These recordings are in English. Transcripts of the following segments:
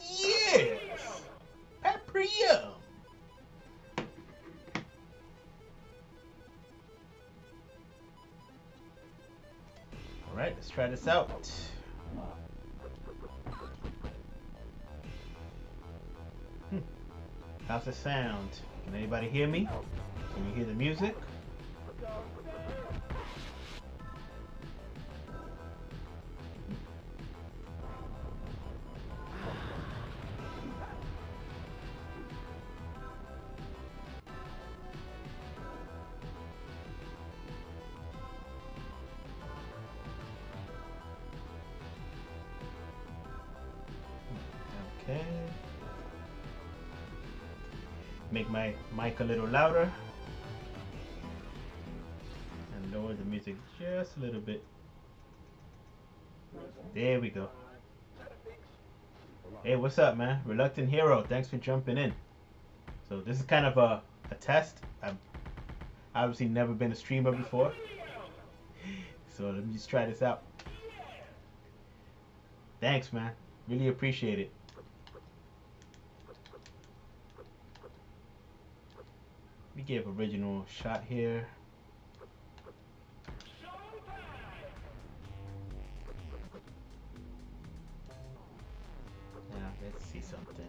Yes! Paprium! Alright, let's try this out. How's the sound? Can anybody hear me? Can you hear the music? Okay. Make my mic a little louder and lower the music just a little bit. There we go. Hey, what's up, man? Reluctant Hero, thanks for jumping in. So this is kind of a test. I've obviously never been a streamer before, so let me just try this out. Thanks, man. Really appreciate it. We give original shot here. Now let's see something.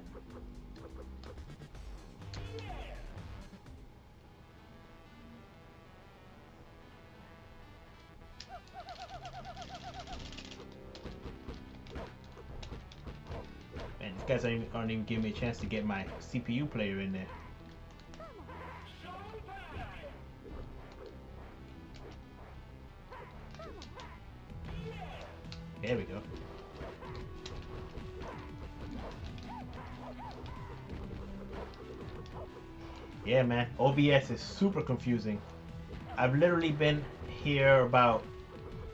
Man, these guys aren't even giving me a chance to get my CPU player in there. There we go. Yeah, man, OBS is super confusing. I've literally been here about,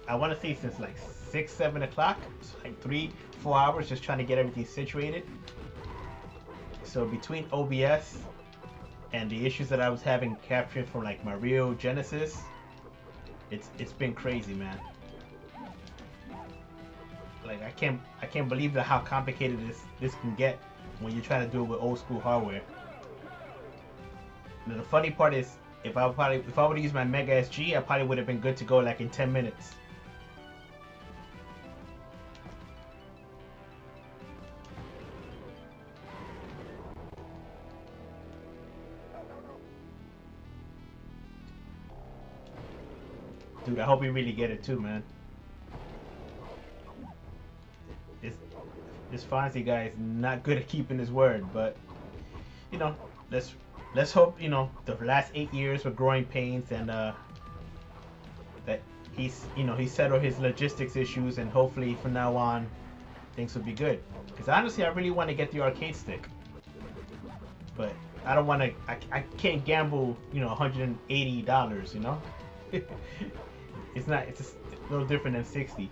I want to say since like 6, 7 o'clock. It's like 3, 4 hours just trying to get everything situated. So between OBS and the issues that I was having captured from like my real Genesis, it's been crazy, man. Like I can't believe how complicated this can get when you're trying to do it with old school hardware. Now, the funny part is, if I would have used my Mega SG, I probably would have been good to go like in 10 minutes. Dude, I hope you really get it too, man. This Fonzie guy is not good at keeping his word, but you know, let's hope, you know, the last 8 years were growing pains, and that he's settled his logistics issues, and hopefully from now on things will be good. Because honestly, I really want to get the arcade stick, but I don't want to. I can't gamble, you know, $180. You know, it's just a little different than 60.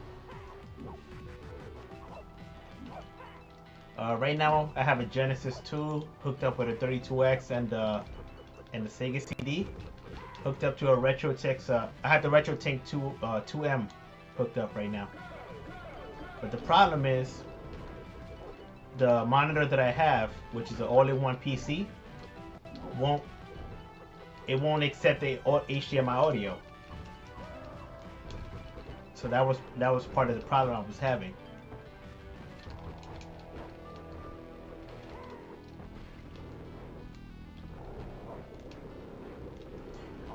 Right now, I have a Genesis 2 hooked up with a 32X and the Sega CD hooked up to a Retrotink. I have the Retrotink 2M hooked up right now. But the problem is the monitor that I have, which is an all-in-one PC, won't accept the HDMI audio. So that was part of the problem I was having.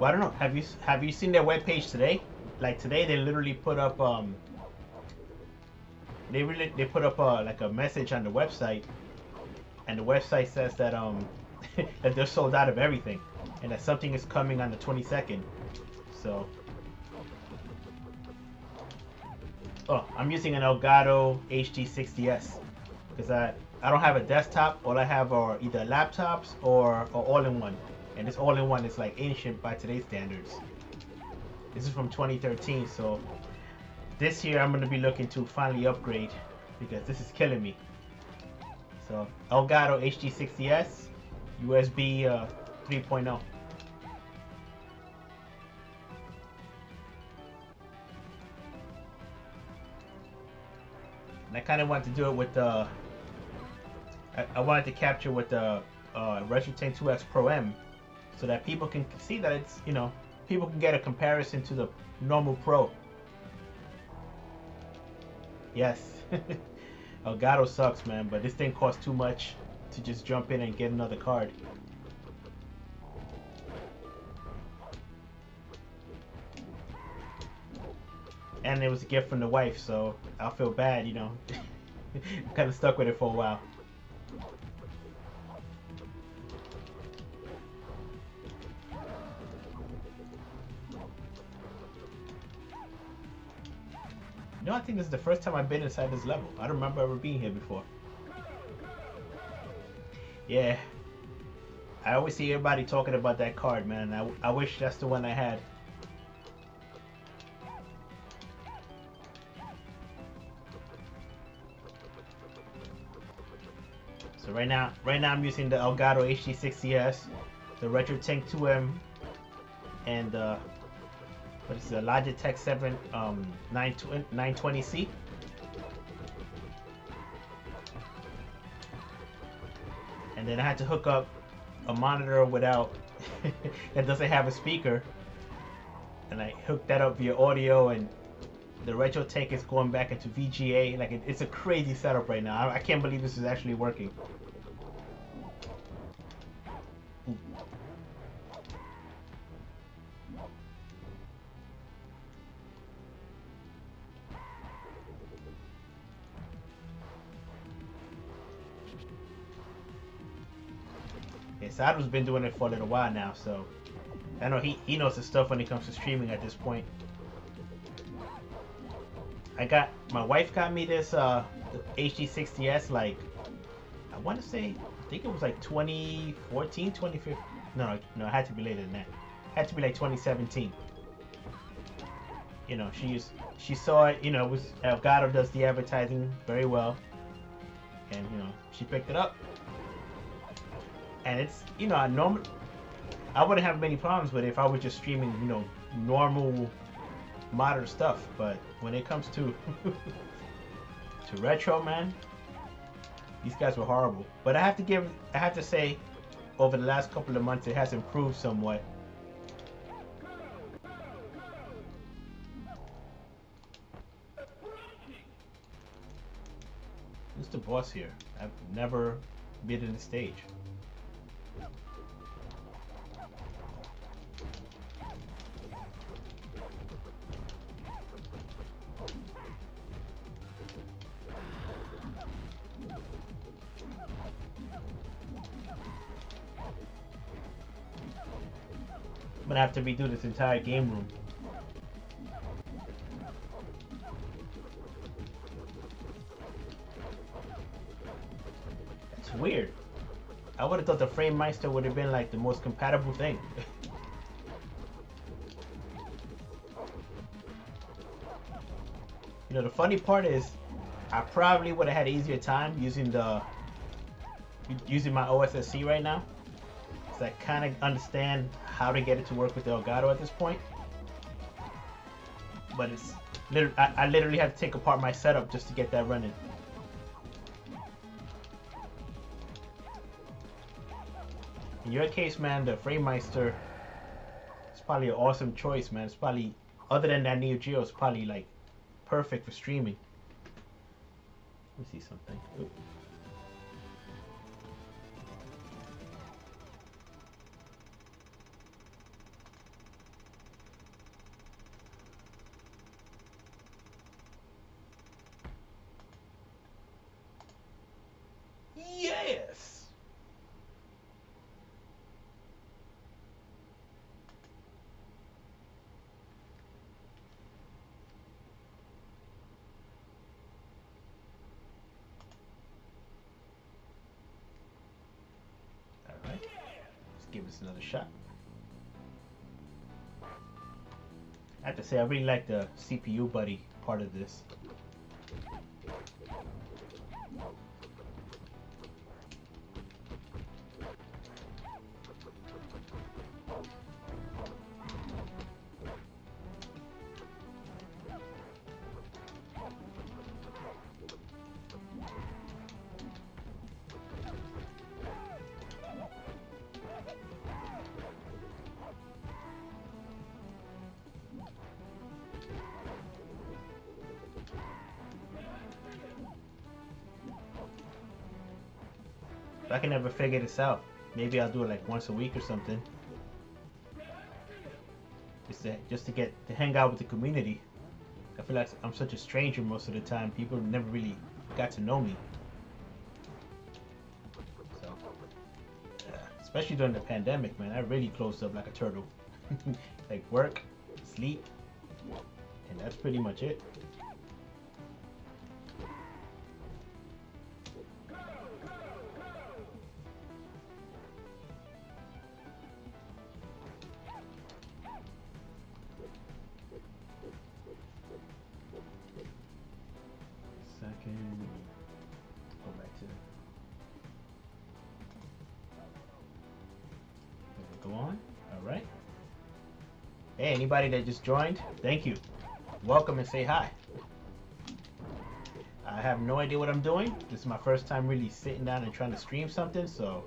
Well, I don't know. Have you seen their webpage today? Like today, they literally put up they put up like a message on the website, and the website says that that they're sold out of everything, and that something is coming on the 22nd. So Oh, I'm using an Elgato HD60s because I don't have a desktop. All I have are either laptops or all-in-one, and this all-in-one is like ancient by today's standards. This is from 2013, so this year I'm gonna be looking to finally upgrade because this is killing me. So Elgato HD60s, USB 3.0. And I kind of wanted to do it with the. I wanted to capture with the Retrotink 2X Pro M, so that people can see that it's, people can get a comparison to the normal Pro. Yes, Elgato sucks, man, but this thing costs too much to just jump in and get another card. And it was a gift from the wife, so I'll feel bad, I'm kind of stuck with it for a while. I think this is the first time I've been inside this level. I don't remember ever being here before. Yeah. I always see everybody talking about that card, man. I wish that's the one I had. So right now I'm using the Elgato HD60s, the Retrotink 2M, and what is the Logitech 7 920C. And then I had to hook up a monitor without that doesn't have a speaker, and I hooked that up via audio, and the Retrotink is going back into VGA. Like it's a crazy setup right now. I can't believe this is actually working. Ooh. Yeah, Sadler's been doing it for a little while now, so I know he knows his stuff when it comes to streaming at this point. My wife got me this HD60s, like, I want to say, I think it was like 2014, 2015. No, it had to be later than that. It had to be like 2017. She saw it. It was Elgato does the advertising very well, and she picked it up. And it's I wouldn't have many problems with it if I was just streaming normal modern stuff, but when it comes to to retro, man, these guys were horrible. But I have to say, over the last couple of months, it has improved somewhat. Who's the boss here? I've never been in the stage. I'm gonna have to redo this entire game room. It's weird. I would have thought the Frame Meister would have been like the most compatible thing. The funny part is, I probably would have had an easier time using my OSSC right now, because I kind of understand how to get it to work with the Elgato at this point. But I literally had to take apart my setup just to get that running. In your case, man, the Frame Meister is probably an awesome choice, man. It's probably, other than that Neo Geo, it's probably like perfect for streaming. Let me see something. Ooh. Yes! give this another shot. I have to say, I really like the CPU buddy part of this. If I can ever figure this out, maybe I'll do it like once a week or something. Just to get to hang out with the community. I feel like I'm such a stranger most of the time. People never really got to know me. So, especially during the pandemic, man, I really closed up like a turtle. Like work, sleep, and that's pretty much it. Go back to go on. All right. Hey, anybody that just joined, thank you. Welcome and say hi. I have no idea what I'm doing. This is my first time really sitting down and trying to stream something, so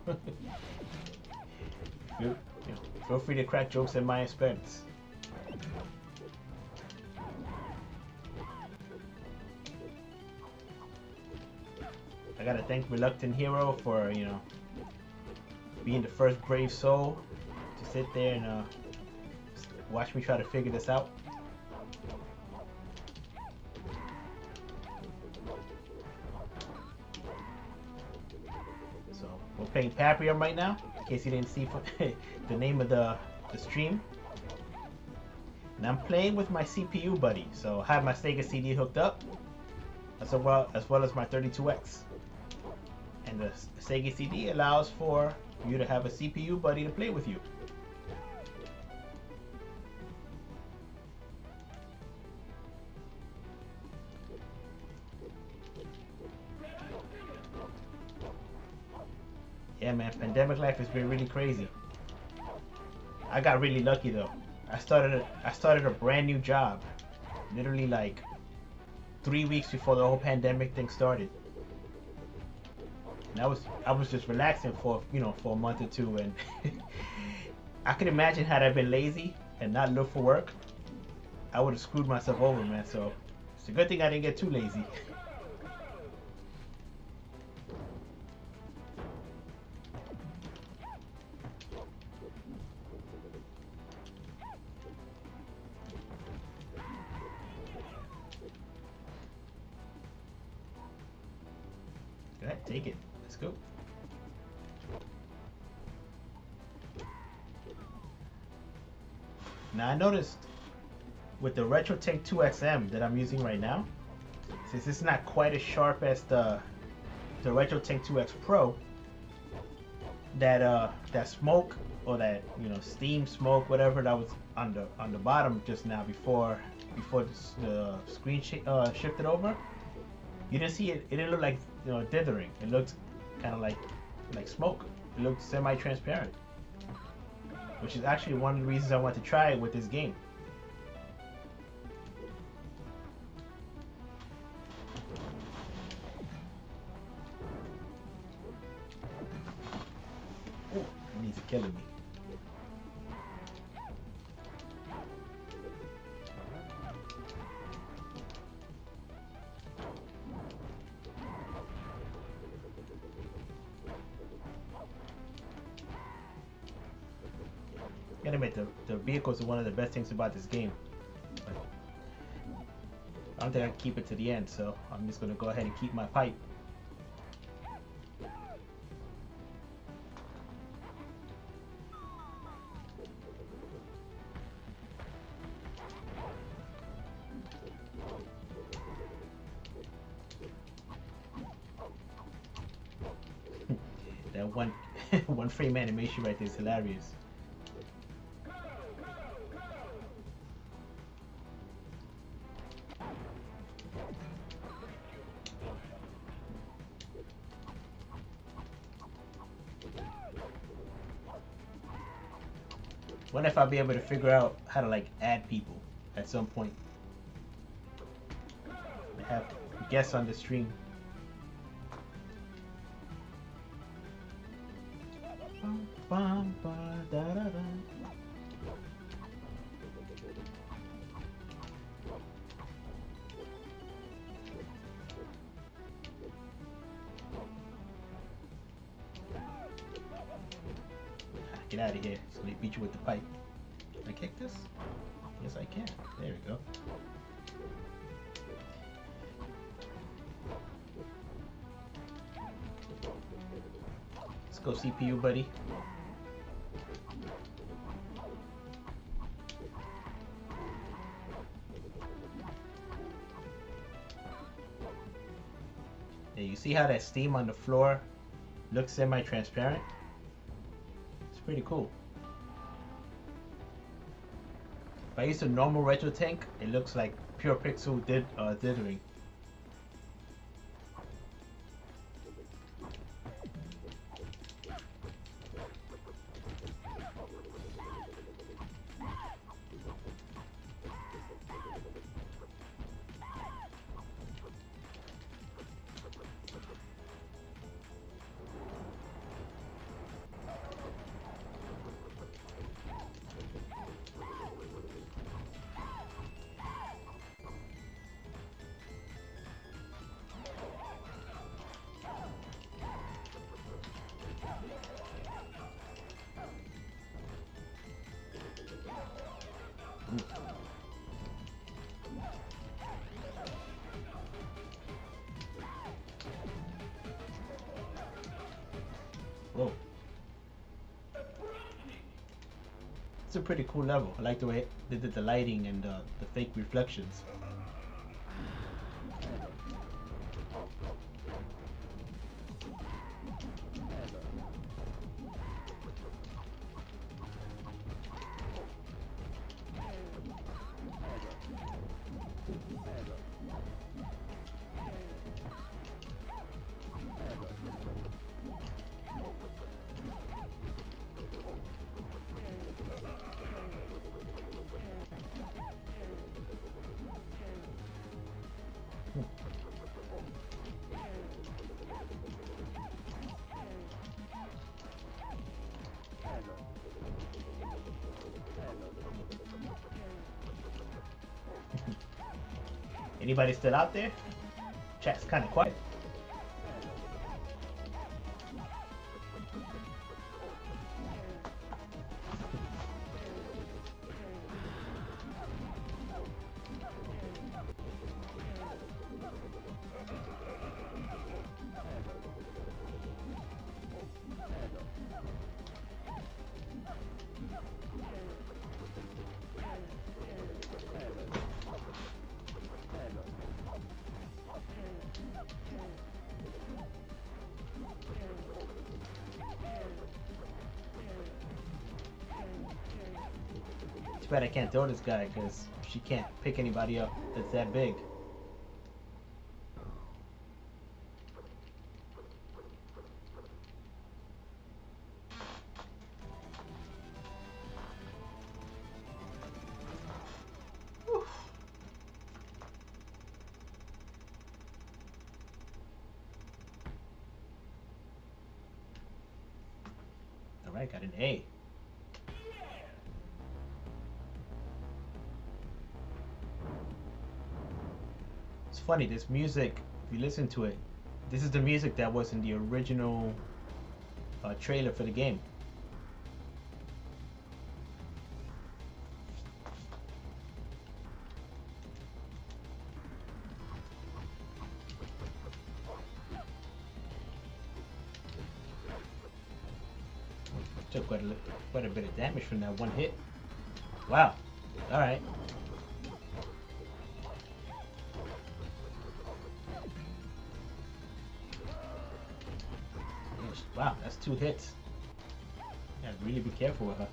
feel free to crack jokes at my expense. I gotta thank Reluctant Hero for, being the first brave soul to sit there and watch me try to figure this out. So we're playing Paprium right now, in case you didn't see the name of the stream. And I'm playing with my CPU buddy, so I have my Sega CD hooked up, as well as my 32X. And the Sega CD allows for you to have a CPU buddy to play with you. Yeah, man, pandemic life has been really crazy. I got really lucky though. I started a brand new job, literally like 3 weeks before the whole pandemic thing started. And I was just relaxing for a month or two, and I can imagine had I been lazy and not looked for work, I would have screwed myself over, man. So it's a good thing I didn't get too lazy. Go ahead, take it. Let's go. Now I noticed with the Retrotink 2XM that I'm using right now, since it's not quite as sharp as the Retrotink 2X Pro, that smoke, or that steam smoke, whatever that was on the bottom just now before the screen shifted over, you didn't see it. It didn't look like dithering. It looked kind of like smoke. It looked semi-transparent, which is actually one of the reasons I want to try it with this game. Oh, it needs killing me. I gotta admit, the vehicles are one of the best things about this game. But I don't think I can keep it to the end, so I'm just gonna go ahead and keep my pipe. One frame animation right there is hilarious. Wonder if I'll be able to figure out how to like add people at some point. Have guests on the stream. Get out of here. So they beat you with the pipe. Can I kick this? Yes, I can. There we go. Let's go CPU, buddy. Yeah, you see how that steam on the floor looks semi-transparent? It's pretty cool. If I use a normal Retrotink, it looks like pure pixel dithering. Whoa. It's a pretty cool level. I like the way they did the lighting and the fake reflections. Anybody still out there? Chat's kind of quiet. Too bad I can't throw this guy because she can't pick anybody up that's that big. Alright, got an A. It's funny, this music, if you listen to it, this is the music that was in the original trailer for the game. Took quite a bit of damage from that one hit. Wow. Alright. Wow, that's 2 hits. really be careful with her.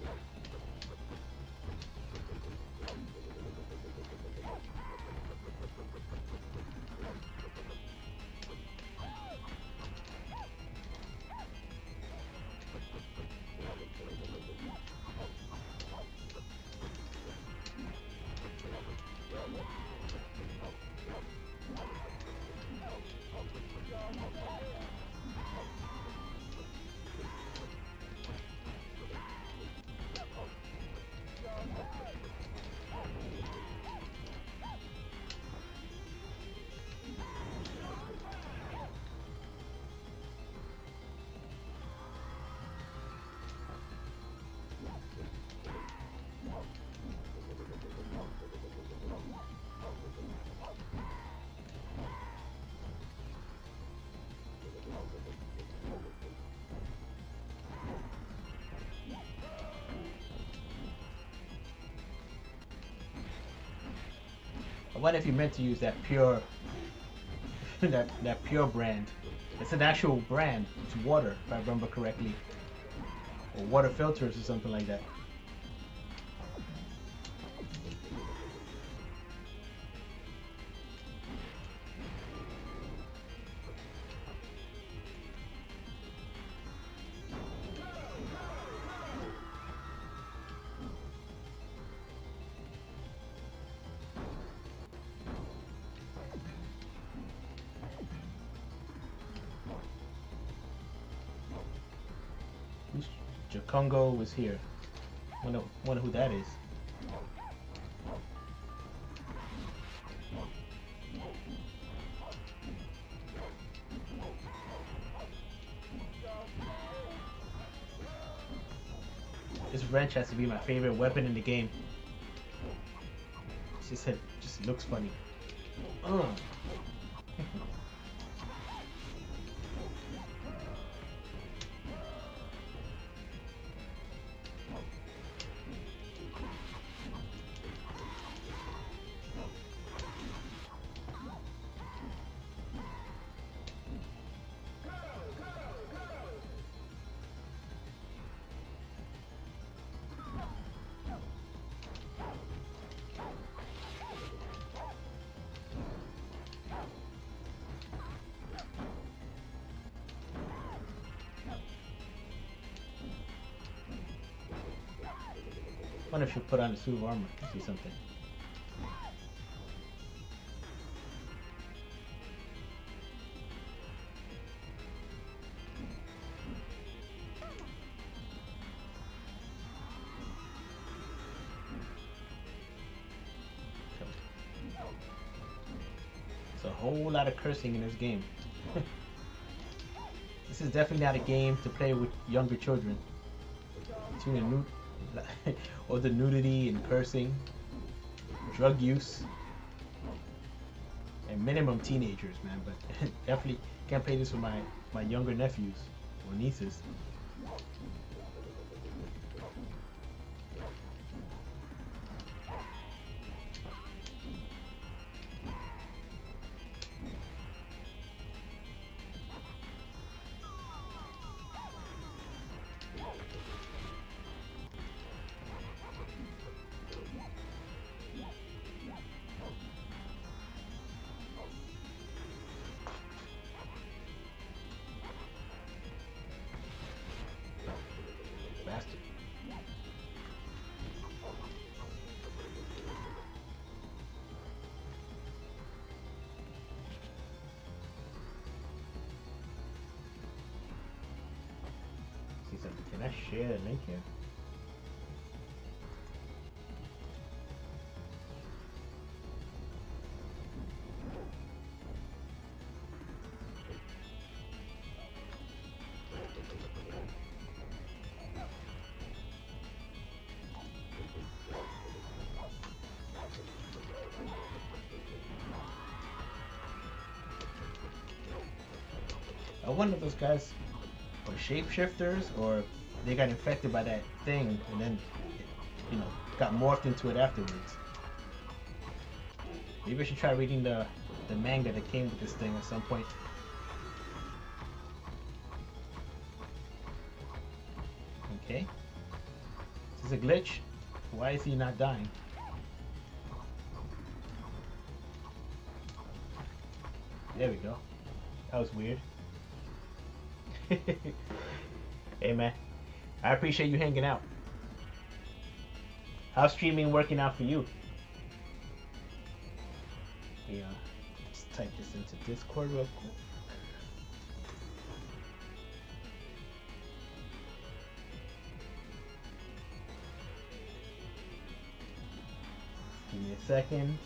I wonder if you meant to use that pure, that pure brand. It's an actual brand. It's water, if I remember correctly, or water filters or something like that. Congo was here. Wonder who that is. This wrench has to be my favorite weapon in the game. It just looks funny. I wonder if she'll put on a suit of armor to see something. There's a whole lot of cursing in this game. This is definitely not a game to play with younger children. Or the nudity and cursing, drug use, and minimum teenagers, man. But definitely can't play this with my younger nephews or nieces. Can I share the link here? I wonder if those guys are shapeshifters or they got infected by that thing and then, you know, got morphed into it afterwards. Maybe I should try reading the manga that came with this thing at some point. Okay. Is this a glitch? Why is he not dying? There we go. That was weird. Hey man, I appreciate you hanging out. How's streaming working out for you? Yeah, let's type this into Discord real quick. Give me a second.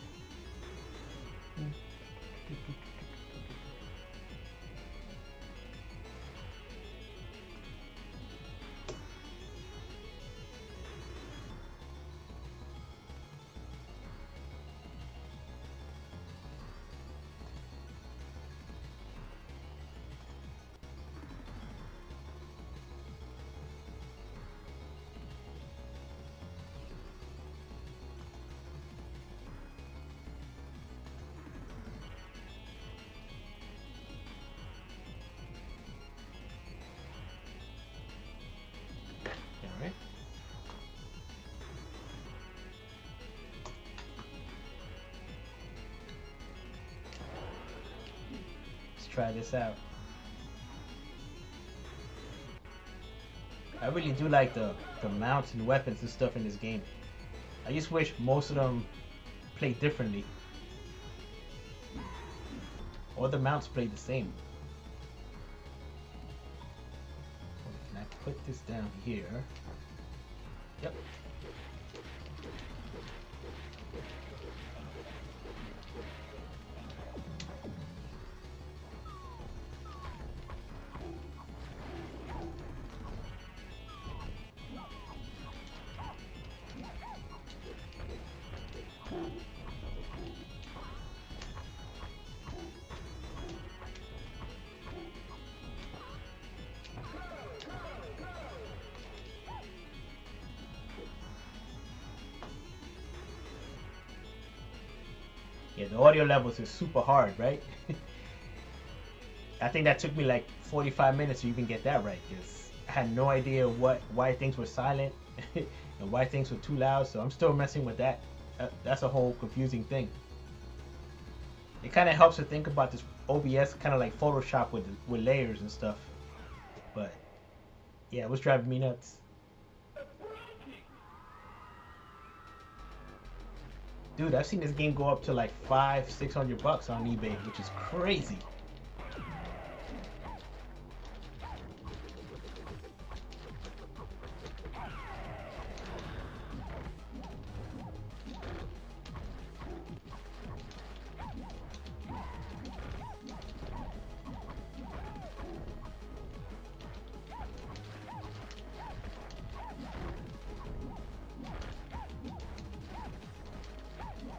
Try this out. I really do like the mounts and weapons and stuff in this game. I just wish most of them played differently. All the mounts played the same. Can I put this down here? Yep. Yeah, the audio levels is super hard, right? I think that took me like 45 minutes to even get that right, because I had no idea why things were silent and why things were too loud, so I'm still messing with that. That's a whole confusing thing. It kind of helps to think about this OBS kind of like Photoshop with layers and stuff. But yeah, it was driving me nuts. Dude, I've seen this game go up to like $500-600 on eBay, which is crazy.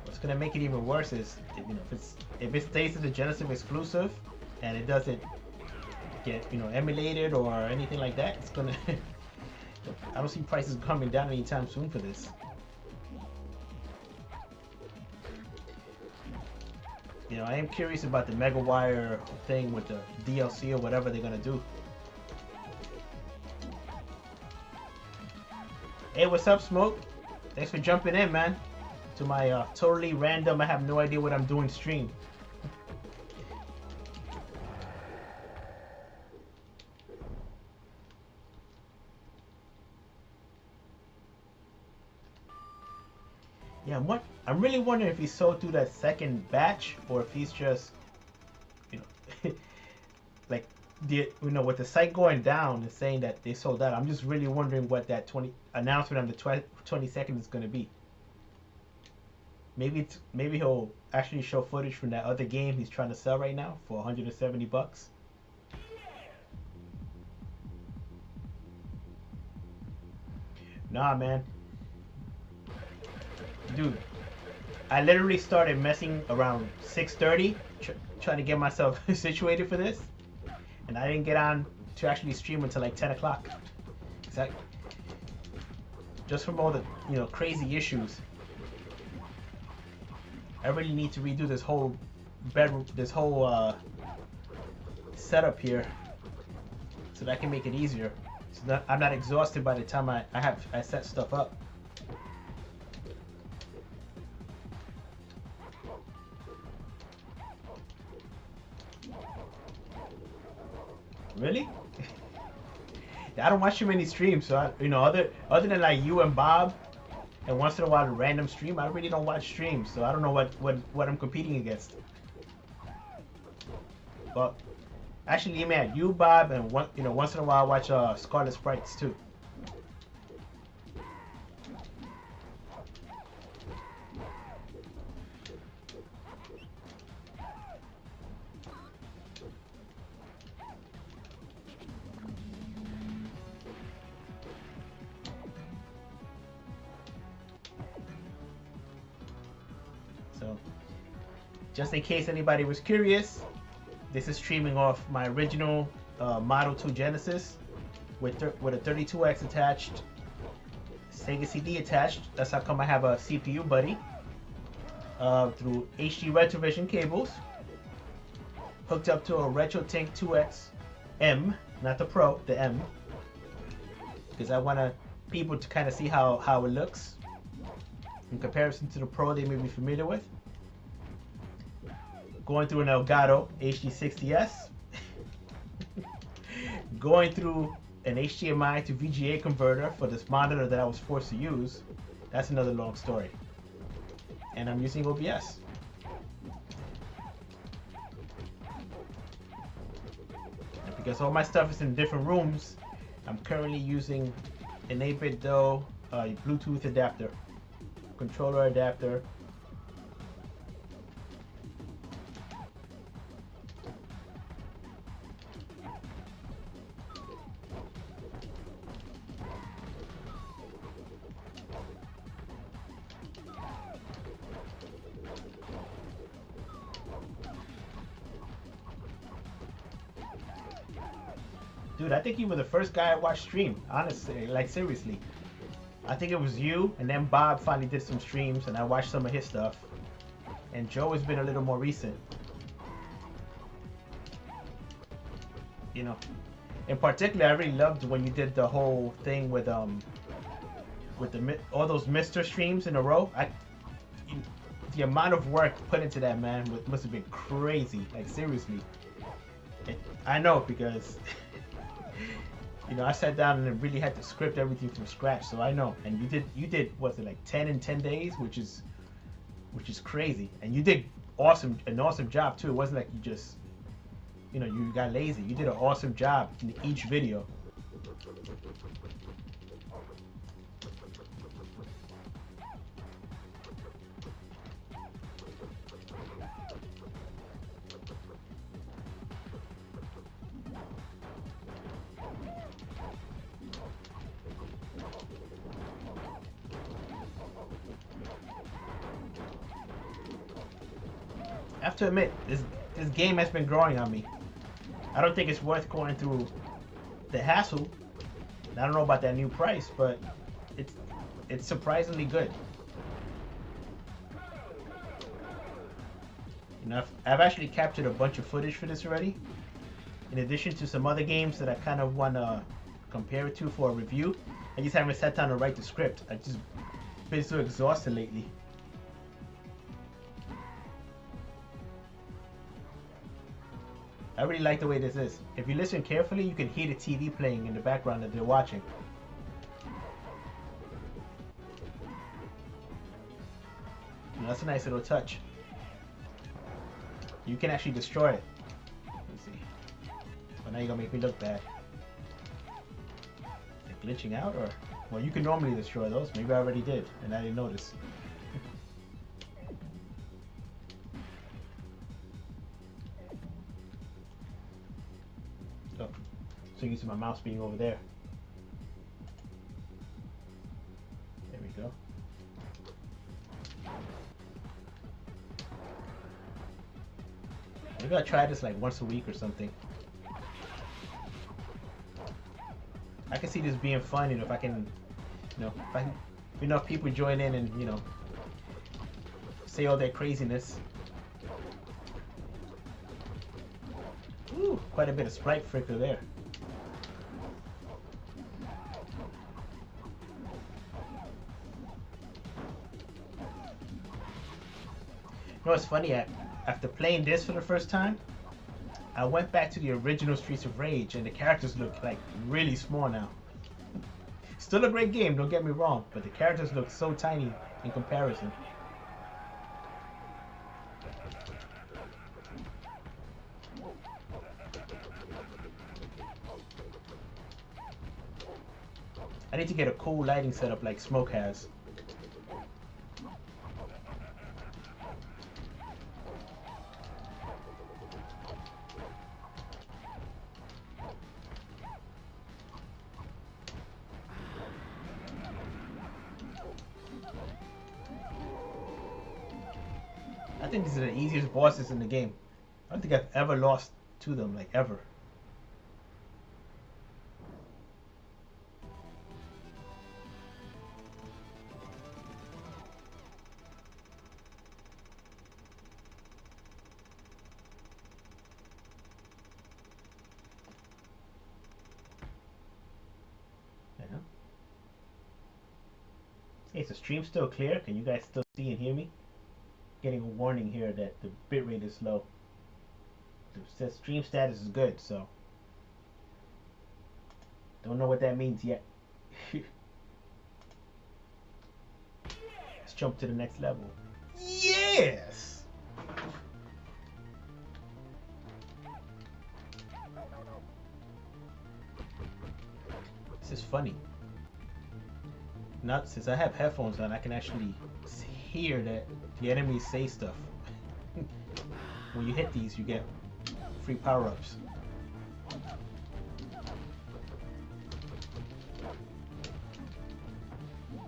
What's gonna make it even worse is, if it stays as a Genesis exclusive and it doesn't get emulated or anything like that, it's gonna I don't see prices coming down anytime soon for this. I am curious about the MegaWire thing with the DLC or whatever they're gonna do. Hey, what's up, Smoke? Thanks for jumping in, man. To my totally random, I have no idea what I'm doing stream. Yeah, I'm really wondering if he sold through that second batch or if he's just, like, with the site going down and saying that they sold out. I'm just really wondering what that announcement on the 22nd is going to be. Maybe he'll actually show footage from that other game he's trying to sell right now for $170. Nah, man. Dude, I literally started messing around 6:30, trying to get myself situated for this, and I didn't get on to actually stream until like 10 o'clock. Exactly. Just from all the crazy issues. I really need to redo this whole setup here so that I can make it easier. so that I'm not exhausted by the time I set stuff up. Really? I don't watch too many streams, so other than like you and Bob, and once in a while a random stream, I really don't watch streams, so I don't know what I'm competing against. But actually, man, you, Bob, and once in a while I watch Scarlet Sprites too. So, just in case anybody was curious, this is streaming off my original Model 2 Genesis with a 32X attached, Sega CD attached. That's how come I have a CPU buddy. Through HD Retrovision cables, hooked up to a Retrotink 2X M, not the Pro, the M, because I want people to kind of see how it looks in comparison to the Pro they may be familiar with. Going through an Elgato HD60s, going through an HDMI to VGA converter for this monitor that I was forced to use. That's another long story. And I'm using OBS. And because all my stuff is in different rooms, I'm currently using an 8-bit DOE Bluetooth adapter, controller adapter. Dude, I think you were the first guy I watched stream, honestly, like seriously. I think it was you, and then Bob finally did some streams, and I watched some of his stuff. And Joe has been a little more recent. You know, in particular, I really loved when you did the whole thing with all those Mr. streams in a row. The amount of work put into that, man, must have been crazy. Like seriously. I know because. I sat down and really had to script everything from scratch, so I know. And you did what's it, like 10 in 10 days, which is crazy. And you did an awesome job too. It wasn't like you just you got lazy. You did an awesome job in each video. I have to admit, this game has been growing on me. I don't think it's worth going through the hassle. I don't know about that new price, but it's surprisingly good. I've actually captured a bunch of footage for this already, in addition to some other games that I kind of want to compare it to for a review. I just haven't sat down to write the script. I've just been so exhausted lately. I really like the way this is. If you listen carefully, you can hear the TV playing in the background that they're watching. That's a nice little touch. You can actually destroy it. Let me see. Well, now you're gonna make me look bad. Is it glitching out or? Well, you can normally destroy those. Maybe I already did, and I didn't notice. So using my mouse being over there. There we go. Maybe I'll try this like once a week or something. I can see this being fun, if I can, if enough people join in and, say all their craziness. Ooh, quite a bit of sprite flicker there. know, it's funny. After playing this for the first time, I went back to the original Streets of Rage, and the characters look like really small now. Still a great game, don't get me wrong, but the characters look so tiny in comparison. I need to get a cool lighting setup like Smoke has. I think these are the easiest bosses in the game. I don't think I've ever lost to them, like ever. Hey, is the stream still clear? Can you guys still see and hear me? Getting a warning here that the bitrate is low. It says stream status is good, so don't know what that means yet. Let's jump to the next level. Yes! This is funny. Not since I have headphones on, I can actually hear that the enemies say stuff. When you hit these, you get free power-ups.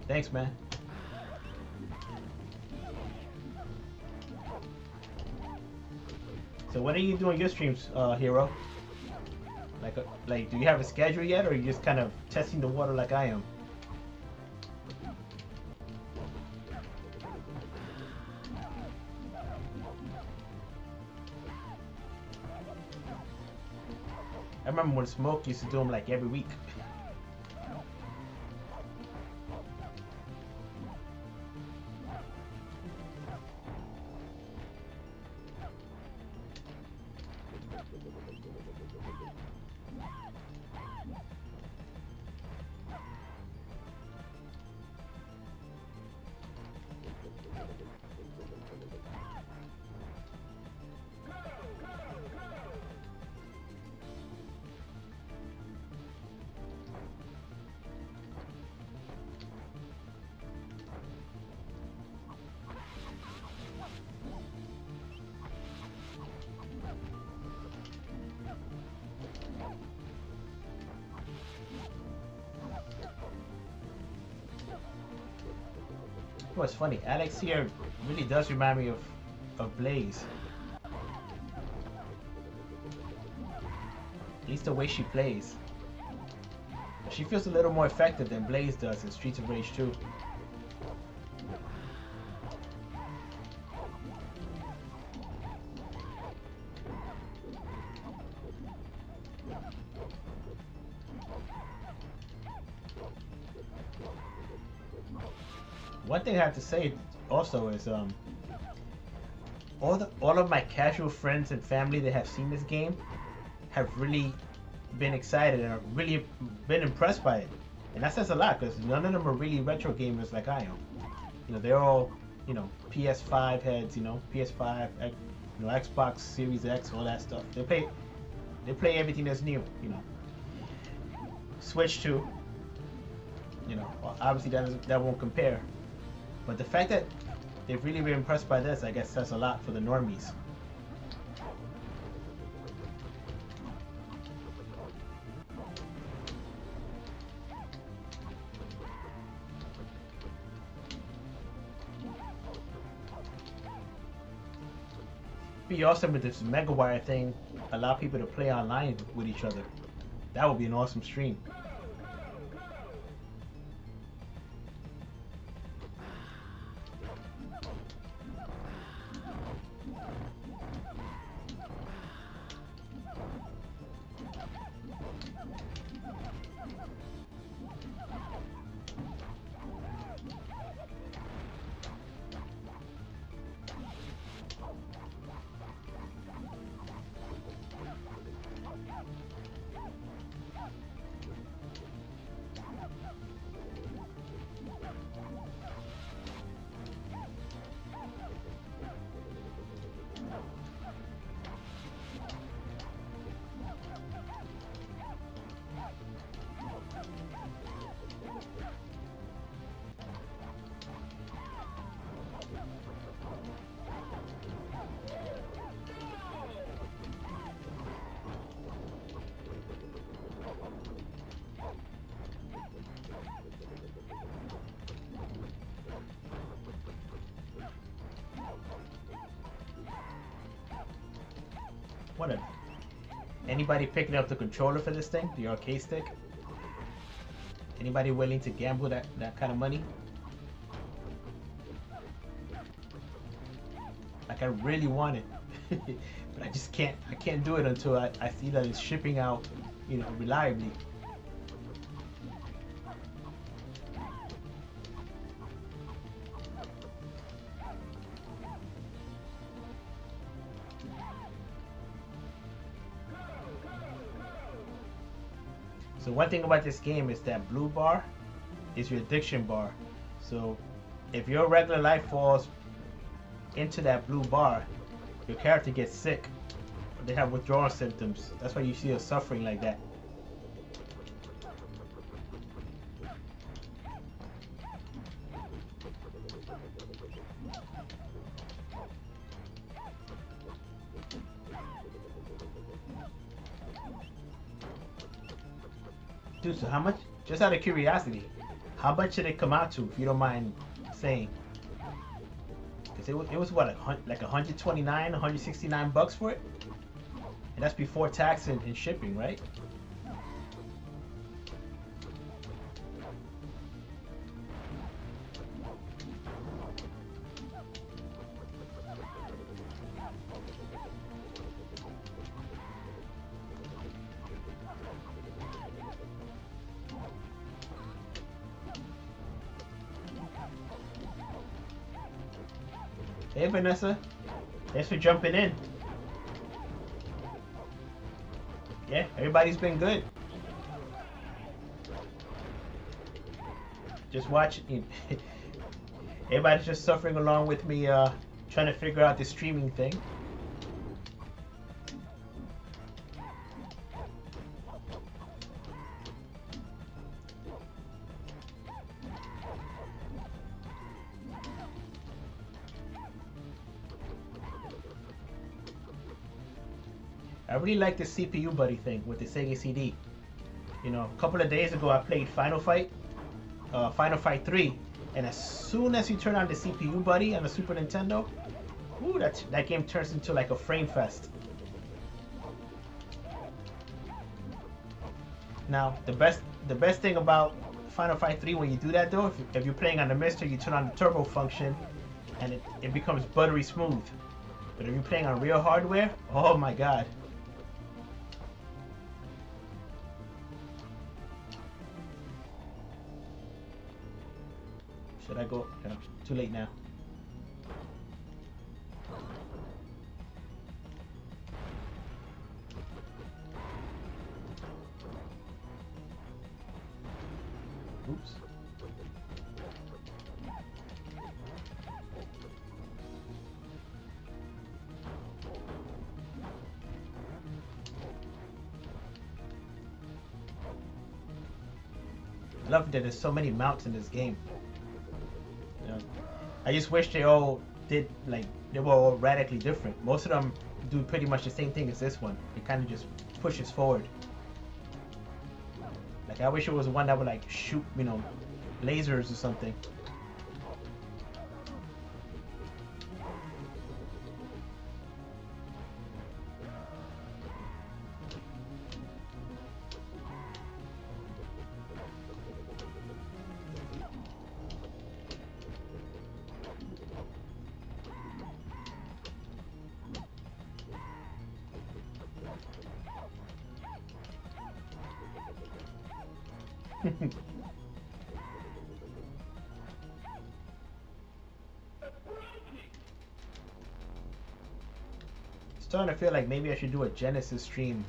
Thanks, man. So what are you doing your streams, Hero? Like, do you have a schedule yet, or are you just kind of testing the water like I am? I remember when Smoke used to do them like every week. Oh, it's funny. Alex here really does remind me of Blaze. At least the way she plays. She feels a little more effective than Blaze does in Streets of Rage 2. One thing I have to say also is all of my casual friends and family that have seen this game have really been excited and have really been impressed by it, and that says a lot because none of them are really retro gamers like I am. You know, they're all, you know, PS5 heads, you know, PS5, you know, Xbox Series X, all that stuff. They play everything that's new, you know. Switch 2, you know, obviously that won't compare. But the fact that they've really been impressed by this, I guess, says a lot for the normies. Be awesome with this MegaWire thing, allow people to play online with each other. That would be an awesome stream. What a... Anybody picking up the controller for this thing? The arcade stick? Anybody willing to gamble that kind of money? Like, I really want it. But I just can't. I can't do it until I see that it's shipping out, you know, reliably. So one thing about this game is that blue bar is your addiction bar. So if your regular life falls into that blue bar, your character gets sick. Or they have withdrawal symptoms. That's why you see us suffering like that. Dude, so how much, just out of curiosity, how much did it come out to, if you don't mind saying? Because it was what, like 129, 169 bucks for it? And that's before tax and shipping, right? Hey Vanessa, thanks for jumping in. Yeah, everybody's been good. Just watching. Everybody's just suffering along with me, trying to figure out the streaming thing. I really like the CPU buddy thing with the Sega CD. You know, a couple of days ago I played Final Fight 3, and as soon as you turn on the CPU buddy on the Super Nintendo, ooh, that game turns into like a frame fest. Now, the best thing about Final Fight 3 when you do that though, if you're playing on the Mister, you turn on the turbo function, and it becomes buttery smooth. But if you're playing on real hardware, oh my god. Should I go? No, too late now. Oops. I love that there's so many mounts in this game. I just wish they all did, like, they were all radically different. Most of them do pretty much the same thing as this one. It kind of just pushes forward. Like, I wish it was one that would, like, shoot, you know, lasers or something. Starting to feel like maybe I should do a Genesis stream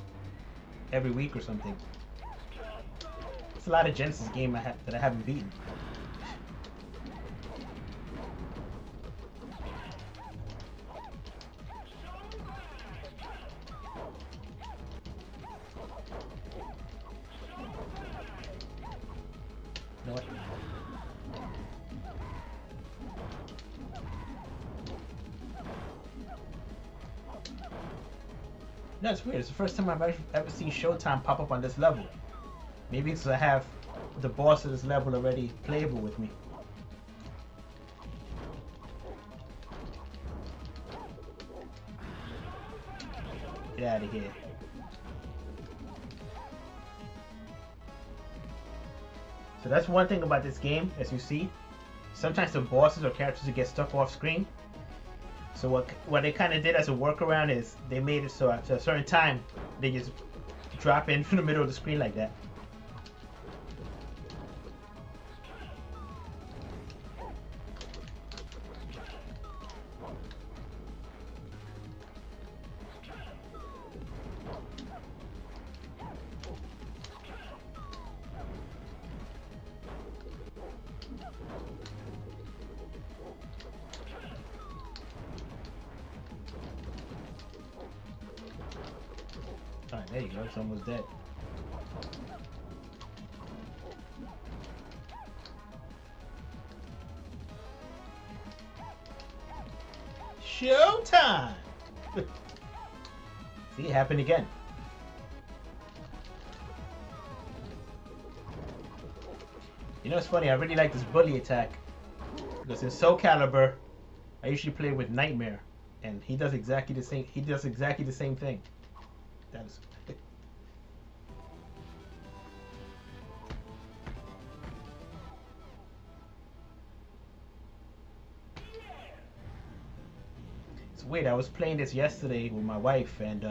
every week or something. It's a lot of Genesis game that I haven't beaten. You know what? No, it's weird. It's the first time I've ever seen Showtime pop up on this level. Maybe because I have the boss of this level already playable with me. Get out of here. So that's one thing about this game, as you see. Sometimes the bosses or characters get stuck off screen. So what they kind of did as a workaround is they made it so at a certain time they just drop in from the middle of the screen like that. Alright, there you go, it's almost dead. Showtime! See, it happened again. You know, it's funny, I really like this bully attack. Because in Soul Calibur, I usually play with Nightmare. And he does exactly the same thing. That is It's weird. I was playing this yesterday with my wife, and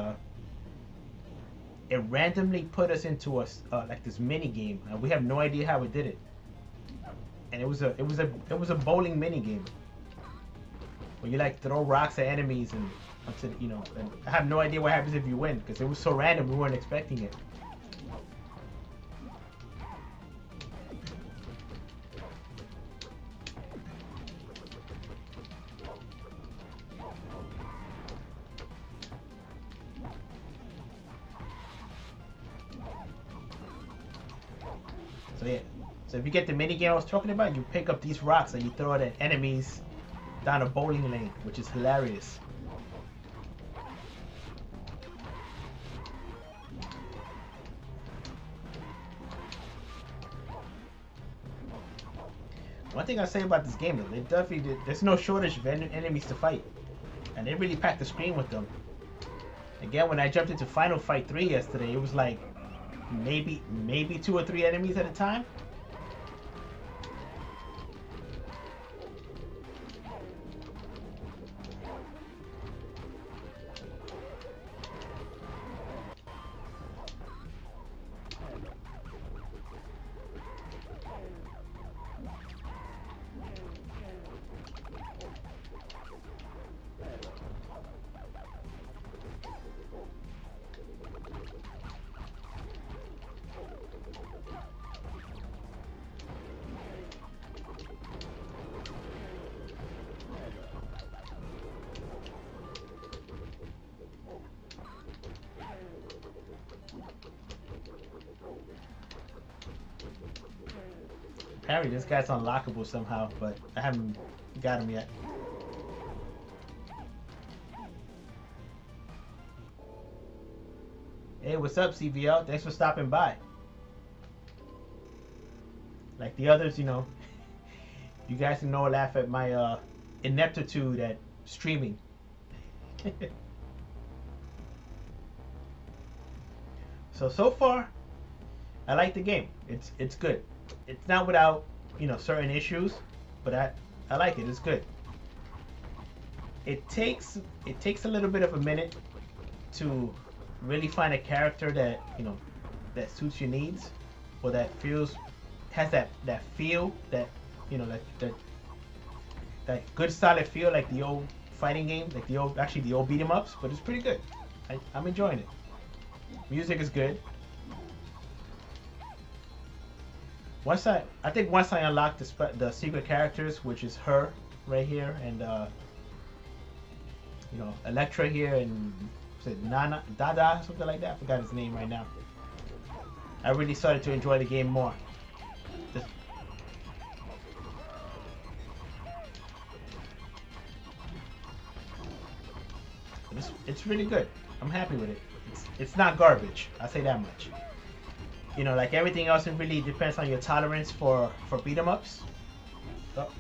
it randomly put us into a like this mini game, and we have no idea how it did it. And it was a bowling mini game where you like throw rocks at enemies and until and I have no idea what happens if you win because it was so random. We weren't expecting it. So yeah, so if you get the mini game I was talking about, you pick up these rocks and you throw it at enemies down a bowling lane, which is hilarious. One thing I say about this game though, there's no shortage of enemies to fight, and they really packed the screen with them. Again, when I jumped into Final Fight 3 yesterday, it was like maybe 2 or 3 enemies at a time. Apparently this guy's unlockable somehow, but I haven't got him yet. Hey, what's up, CVL? Thanks for stopping by. Like the others, you guys can laugh at my ineptitude at streaming. So far, I like the game. It's good. It's not without certain issues, but I like it. It's good. It takes a little bit of a minute to really find a character that that suits your needs, or that has that feel that that good solid feel like the old fighting games, like the old beat 'em ups. But it's pretty good. I'm enjoying it. Music is good. Once I unlock the secret characters, which is her right here, and Electra here, and Nana Dada, something like that. I forgot his name right now. I really started to enjoy the game more. It's really good. I'm happy with it. It's not garbage. I'll say that much. Like everything else, it really depends on your tolerance for beat 'em ups. Oh.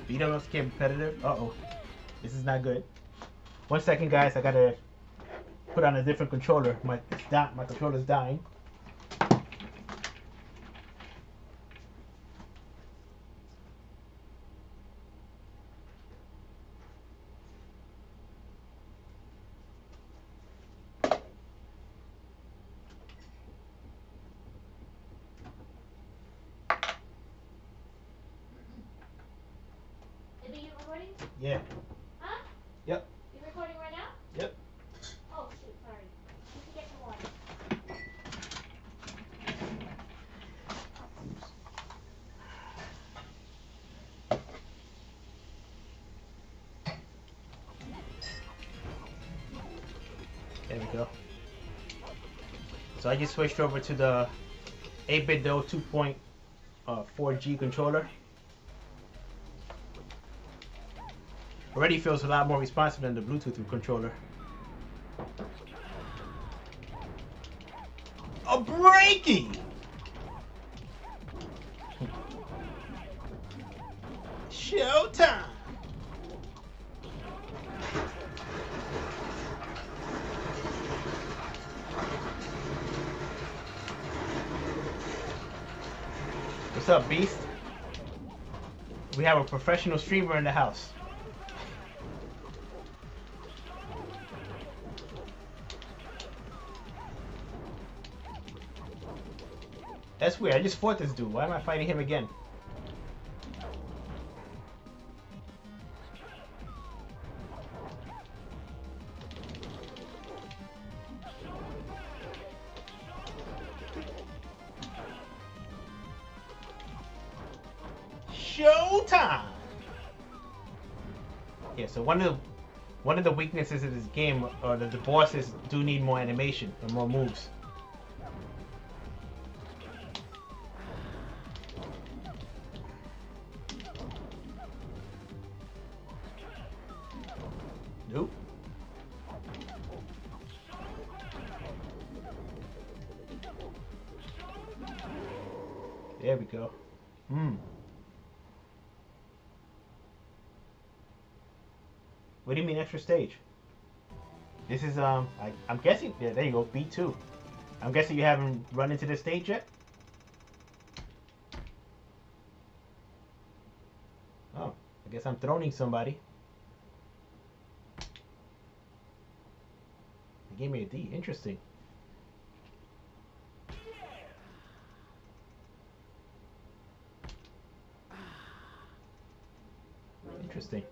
Beat 'em ups get repetitive. Uh-oh. This is not good. 1 second, guys. I gotta put on a different controller. My controller's dying. Yeah. Huh? Yep. You recording right now? Yep. Oh shoot, sorry. You can get some water. There we go. So I just switched over to the 8-bit Do 2.4G controller. Already feels a lot more responsive than the Bluetooth controller. A breaking! Showtime! What's up, Beast? We have a professional streamer in the house. That's weird. I just fought this dude. Why am I fighting him again? Showtime! Yeah, so one of the weaknesses of this game are that the bosses do need more animation and more moves. Nope. There we go. What do you mean extra stage? This is I'm guessing. Yeah, there you go. B2. I'm guessing you haven't run into this stage yet. Oh, I guess I'm throning somebody. They gave me a D. Interesting. Interesting.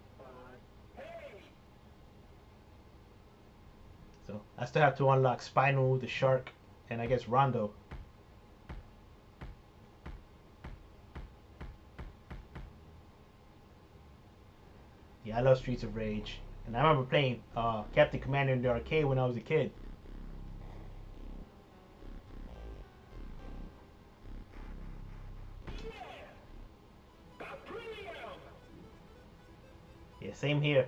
So I still have to unlock Spinal, the Shark, and I guess Rondo. Yeah, I love Streets of Rage. And I remember playing Captain Commander in the arcade when I was a kid. Yeah, same here.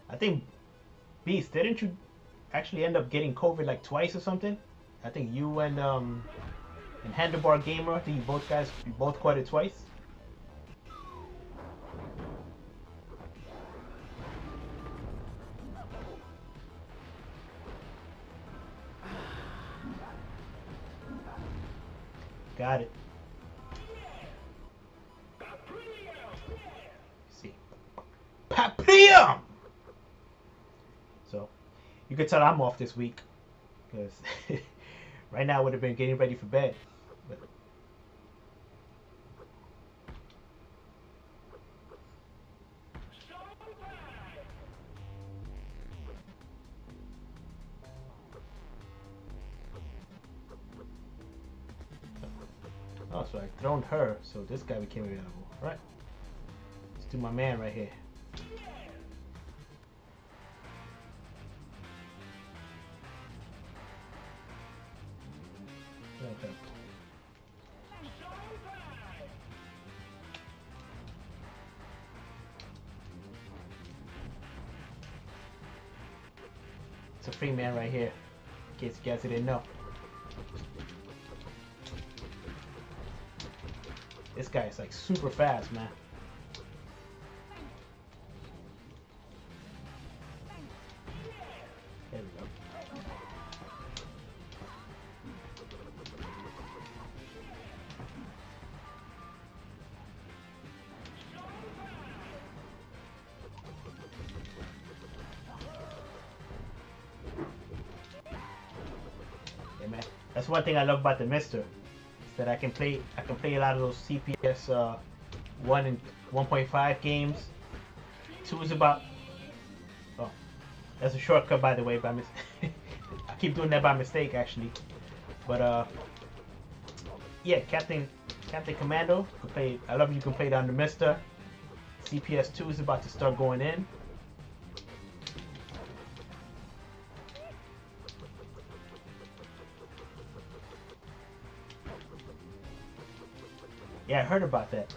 I think, Beast, didn't you actually end up getting COVID like twice or something? I think you and Handlebar Gamer, I think you both caught it twice. Got it. Let's see. Paprium! So, you could tell I'm off this week. Because right now I would have been getting ready for bed. But oh, so I thrown her, so this guy became available. Alright. Let's do my man right here. Okay. It's a free man right here, in case you guys didn't know. This guy is like super fast, man. That's one thing I love about the Mister, is that I can play a lot of those CPS 1 and 1.5 games. 2 is about, oh, that's a shortcut by the way, by I keep doing that by mistake actually. But yeah, Captain Commando, you can play, I love you can play it on the Mister. CPS 2 is about to start going in. Yeah, I heard about that.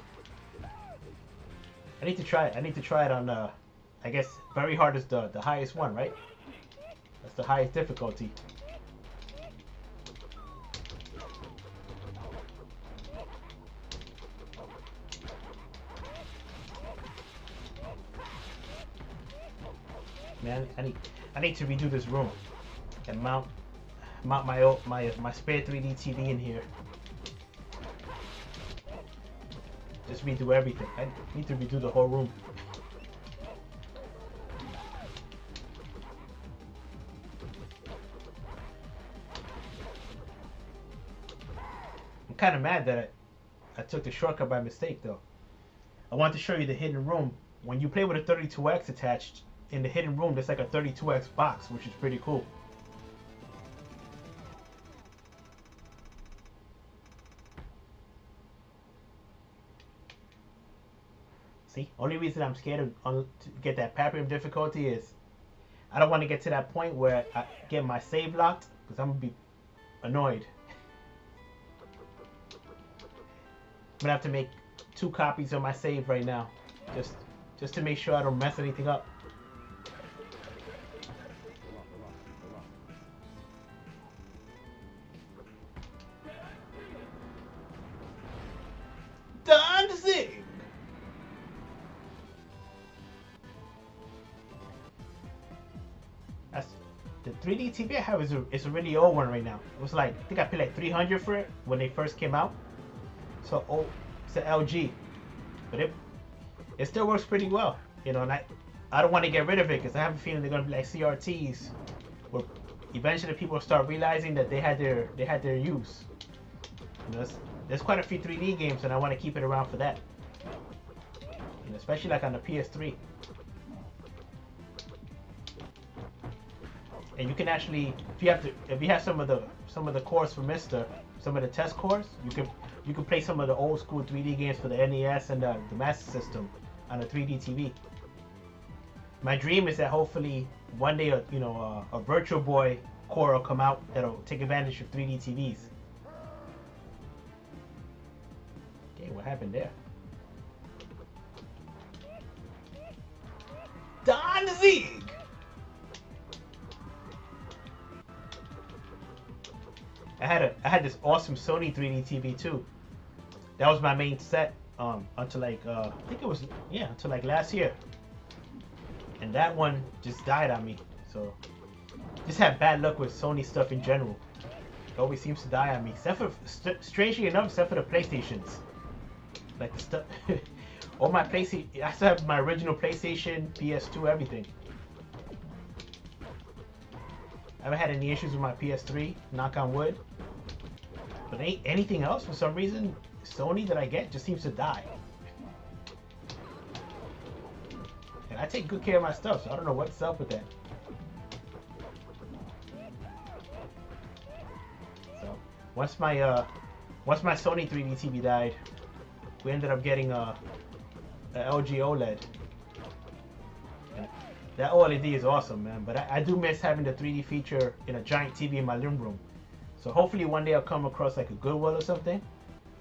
I need to try it. I need to try it on, I guess, very hard is the highest one, right? That's the highest difficulty. Man, I need to redo this room and mount my spare 3D TV in here. Just redo everything. I need to redo the whole room. I'm kind of mad that I took the shortcut by mistake though. I want to show you the hidden room. When you play with a 32X attached, in the hidden room there's like a 32X box, which is pretty cool. See, only reason I'm scared to get that Paprium difficulty is I don't want to get to that point where I get my save locked, because I'm going to be annoyed. I'm going to have to make 2 copies of my save right now, just to make sure I don't mess anything up. Danzig! That's the 3D TV I have is a really old one right now. It was like, I think I paid like 300 for it when they first came out. So old, it's an LG, but it still works pretty well, you know. And I don't want to get rid of it because I have a feeling they're gonna be like CRTs, where eventually people start realizing that they had their use. You know, there's quite a few 3D games, and I want to keep it around for that. And especially like on the PS3. And you can actually, if you have some of the cores for Mister, some of the test cores, you can play some of the old school 3D games for the NES and the Master System on a 3D TV. My dream is that hopefully one day, a Virtual Boy core will come out that'll take advantage of 3D TVs. Okay, what happened there? Danzig! I had this awesome Sony 3D TV too. That was my main set until like I think it was until like last year. And that one just died on me. So just had bad luck with Sony stuff in general. It always seems to die on me. Except for strangely enough, except for the PlayStations. Like the stuff all my PlayStation, I still have my original PlayStation, PS2, everything. I haven't had any issues with my PS3, knock on wood. But anything else, for some reason, Sony that I get just seems to die. And I take good care of my stuff, so I don't know what's up with that. So once my Sony 3D TV died, we ended up getting a LG OLED. And that OLED is awesome, man. But I do miss having the 3D feature in a giant TV in my living room. So hopefully one day I'll come across like a Goodwill or something,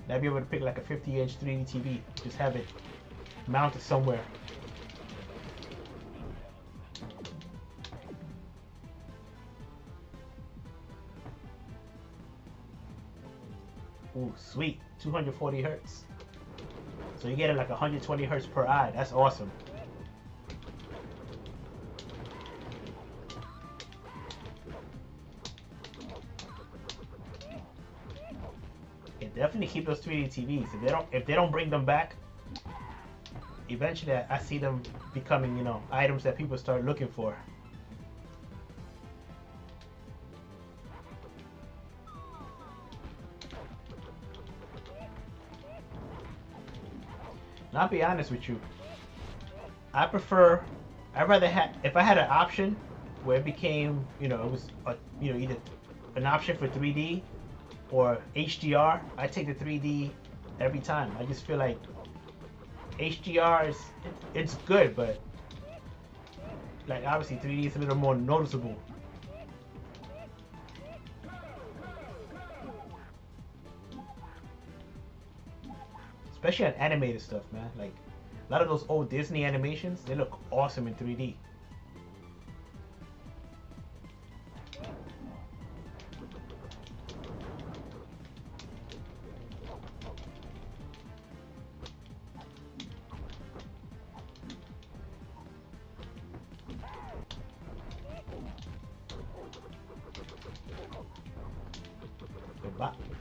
and I'll be able to pick like a 50-inch 3D TV, just have it mounted somewhere. Ooh, sweet, 240 hertz. So you get it like 120 hertz per eye. That's awesome. Yeah, definitely keep those 3D TVs. If they don't bring them back, eventually I see them becoming, items that people start looking for. I'll be honest with you. I prefer. I'd rather have if I had an option where it became, you know, it was either an option for 3D or HDR. I take the 3D every time. I just feel like HDR it's good, but like obviously 3D is a little more noticeable. Especially on animated stuff, man. Like a lot of those old Disney animations, they look awesome in 3D.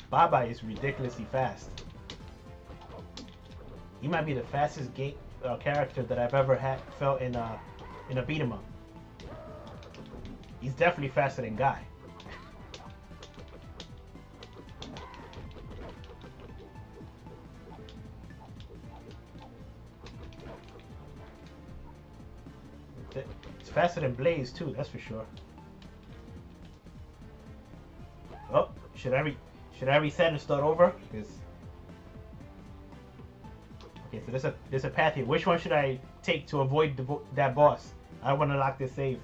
Baba is ridiculously fast. He might be the fastest game character that I've ever felt in a beat 'em up. He's definitely faster than Guy. It's faster than Blaze too, that's for sure. Oh, should I reset and start over? Because okay, so there's a path here. Which one should I take to avoid that boss? I want to lock this save.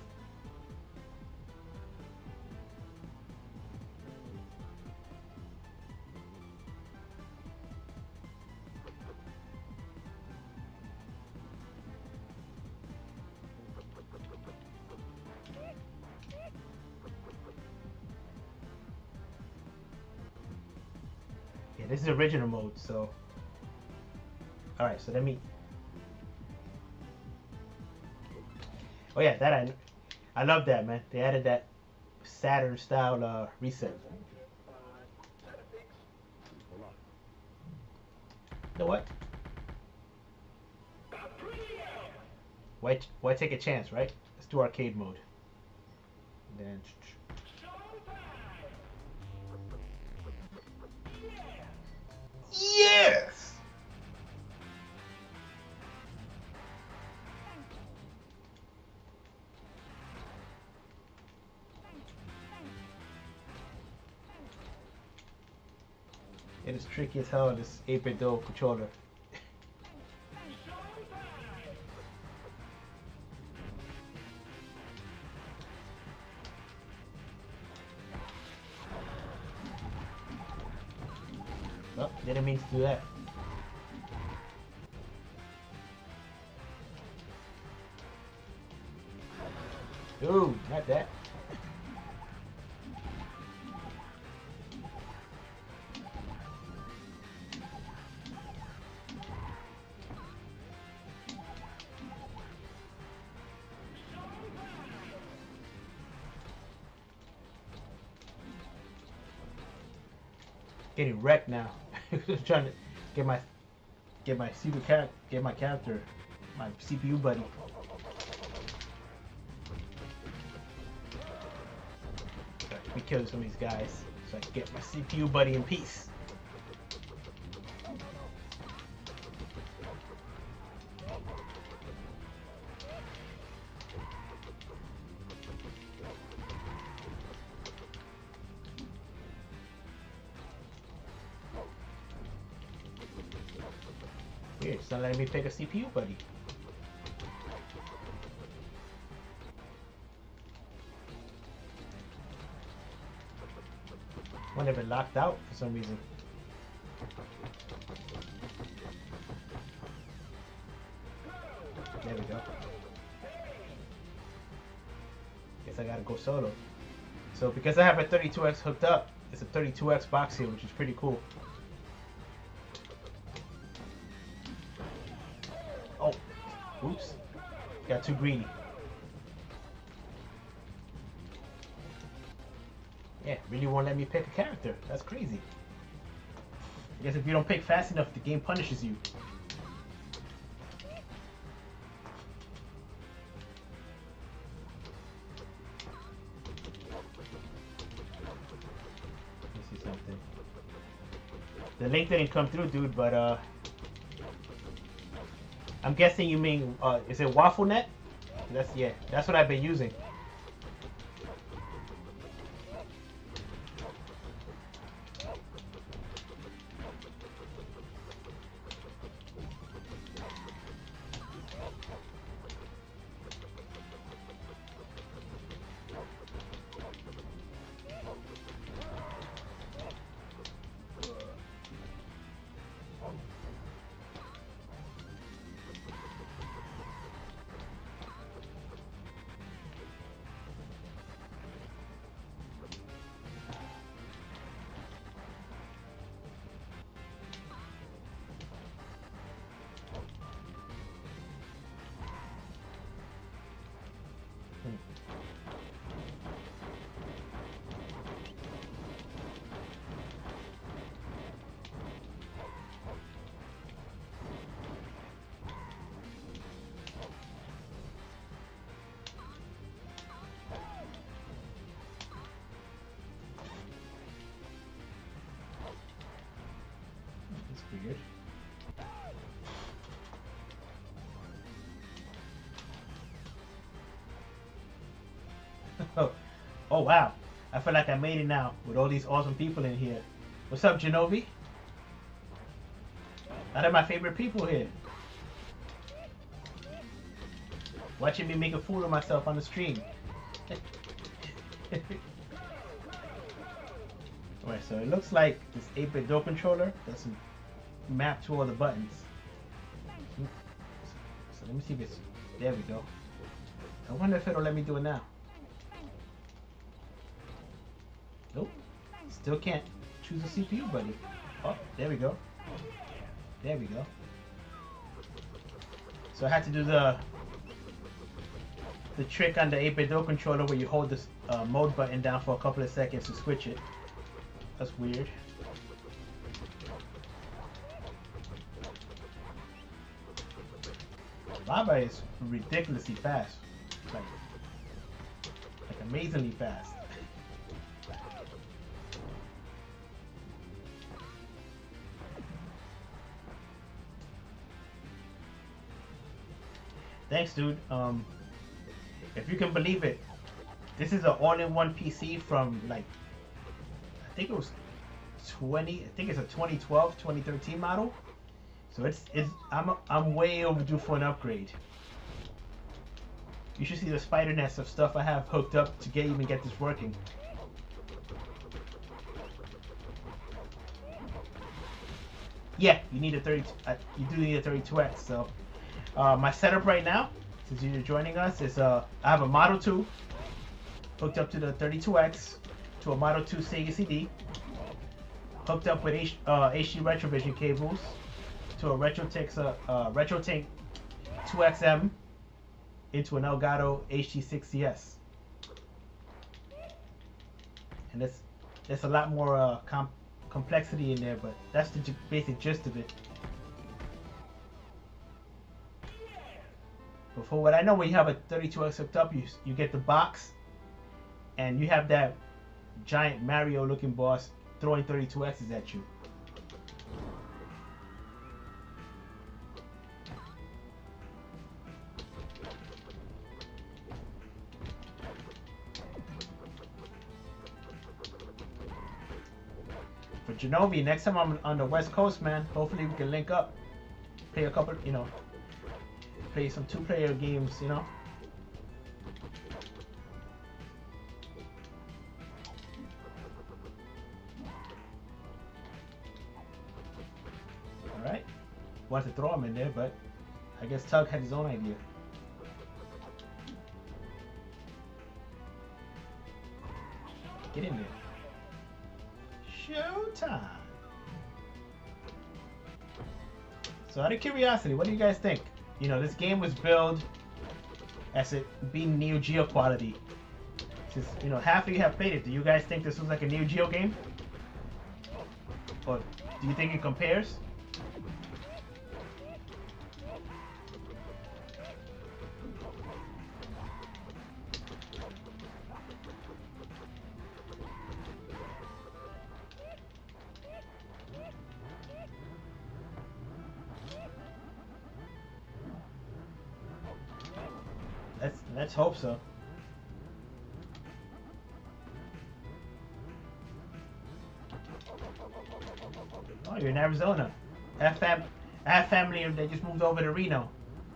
Yeah, this is original mode, so. Alright, so let me. Oh yeah, that I love that, man. They added that Saturn style reset. You know what? Why take a chance, right? Let's do arcade mode. And then. Yes! It is tricky as hell, this 8-bit dual controller. Oh, didn't mean to do that. Ooh, not that. Getting wrecked now. Trying to get my character, my CPU buddy. Let me kill some of these guys so I can get my CPU buddy in peace. Weird, it's not letting me pick a CPU buddy. One of it locked out for some reason. There we go. Guess I gotta go solo. So because I have a 32X hooked up, it's a 32X box here, which is pretty cool. Oh, oops. Got too greedy. Yeah, really won't let me pick a character. That's crazy. I guess if you don't pick fast enough, the game punishes you. Let me see something. The link didn't come through, dude, but I'm guessing you mean, is it WaffleNet? Yeah, that's what I've been using. Weird. Oh wow, I feel like I made it now with all these awesome people in here. What's up, Genovi? One of my favorite people here. Watching me make a fool of myself on the stream. Alright, so it looks like this 8-bit door controller doesn't map to all the buttons. So let me see if it's... There we go. I wonder if it'll let me do it now. Nope. Still can't choose a CPU, buddy. Oh, there we go. There we go. So I had to do the trick on the 8-bit door controller where you hold this mode button down for a couple of seconds to switch it. That's weird. Lava is ridiculously fast. Like amazingly fast. Thanks, dude. If you can believe it, this is an all-in-one PC from like, I think it was I think it's a 2012, 2013 model. So I'm way overdue for an upgrade. You should see the spider nest of stuff I have hooked up to even get this working. Yeah, you need a 30. You do need a 32X. So my setup right now, since you're joining us, is I have a Model 2 hooked up to the 32X, to a Model 2 Sega CD, hooked up with HD Retrovision cables, to a Retrotink 2XM, into an Elgato HD60s. And there's a lot more complexity in there, but that's the basic gist of it. But for what I know, when you have a 32X hooked up, you get the box, and you have that giant Mario-looking boss throwing 32Xs at you. For Genovi, next time I'm on the West Coast, man, hopefully we can link up, play a couple, play some two-player games, Alright. Wanted to throw him in there, but I guess Tug had his own idea. Get in there. Showtime. So out of curiosity, what do you guys think? This game was billed as it being Neo Geo quality. Since, half of you have played it, do you guys think this was like a Neo Geo game? Or do you think it compares? Let's hope so. Oh, you're in Arizona. I have family that just moved over to Reno.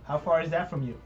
How far is that from you?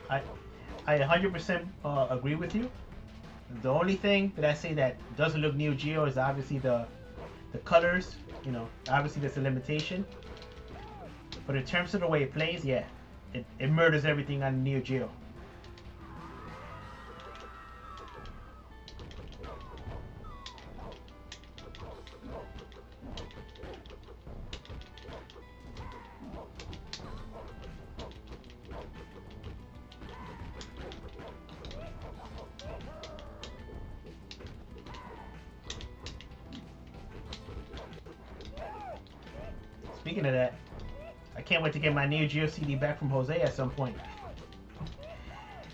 I I 100% agree with you. The only thing that I say that doesn't look Neo Geo is obviously the colors. You know, obviously that's a limitation. But in terms of the way it plays, yeah, it murders everything on Neo Geo. Speaking of that, I can't wait to get my Neo Geo CD back from Jose at some point.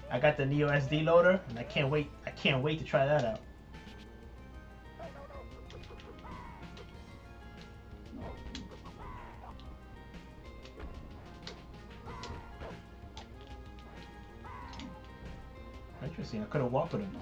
I got the Neo SD loader, and I can't wait. I can't wait to try that out. Interesting. I could have walked with him.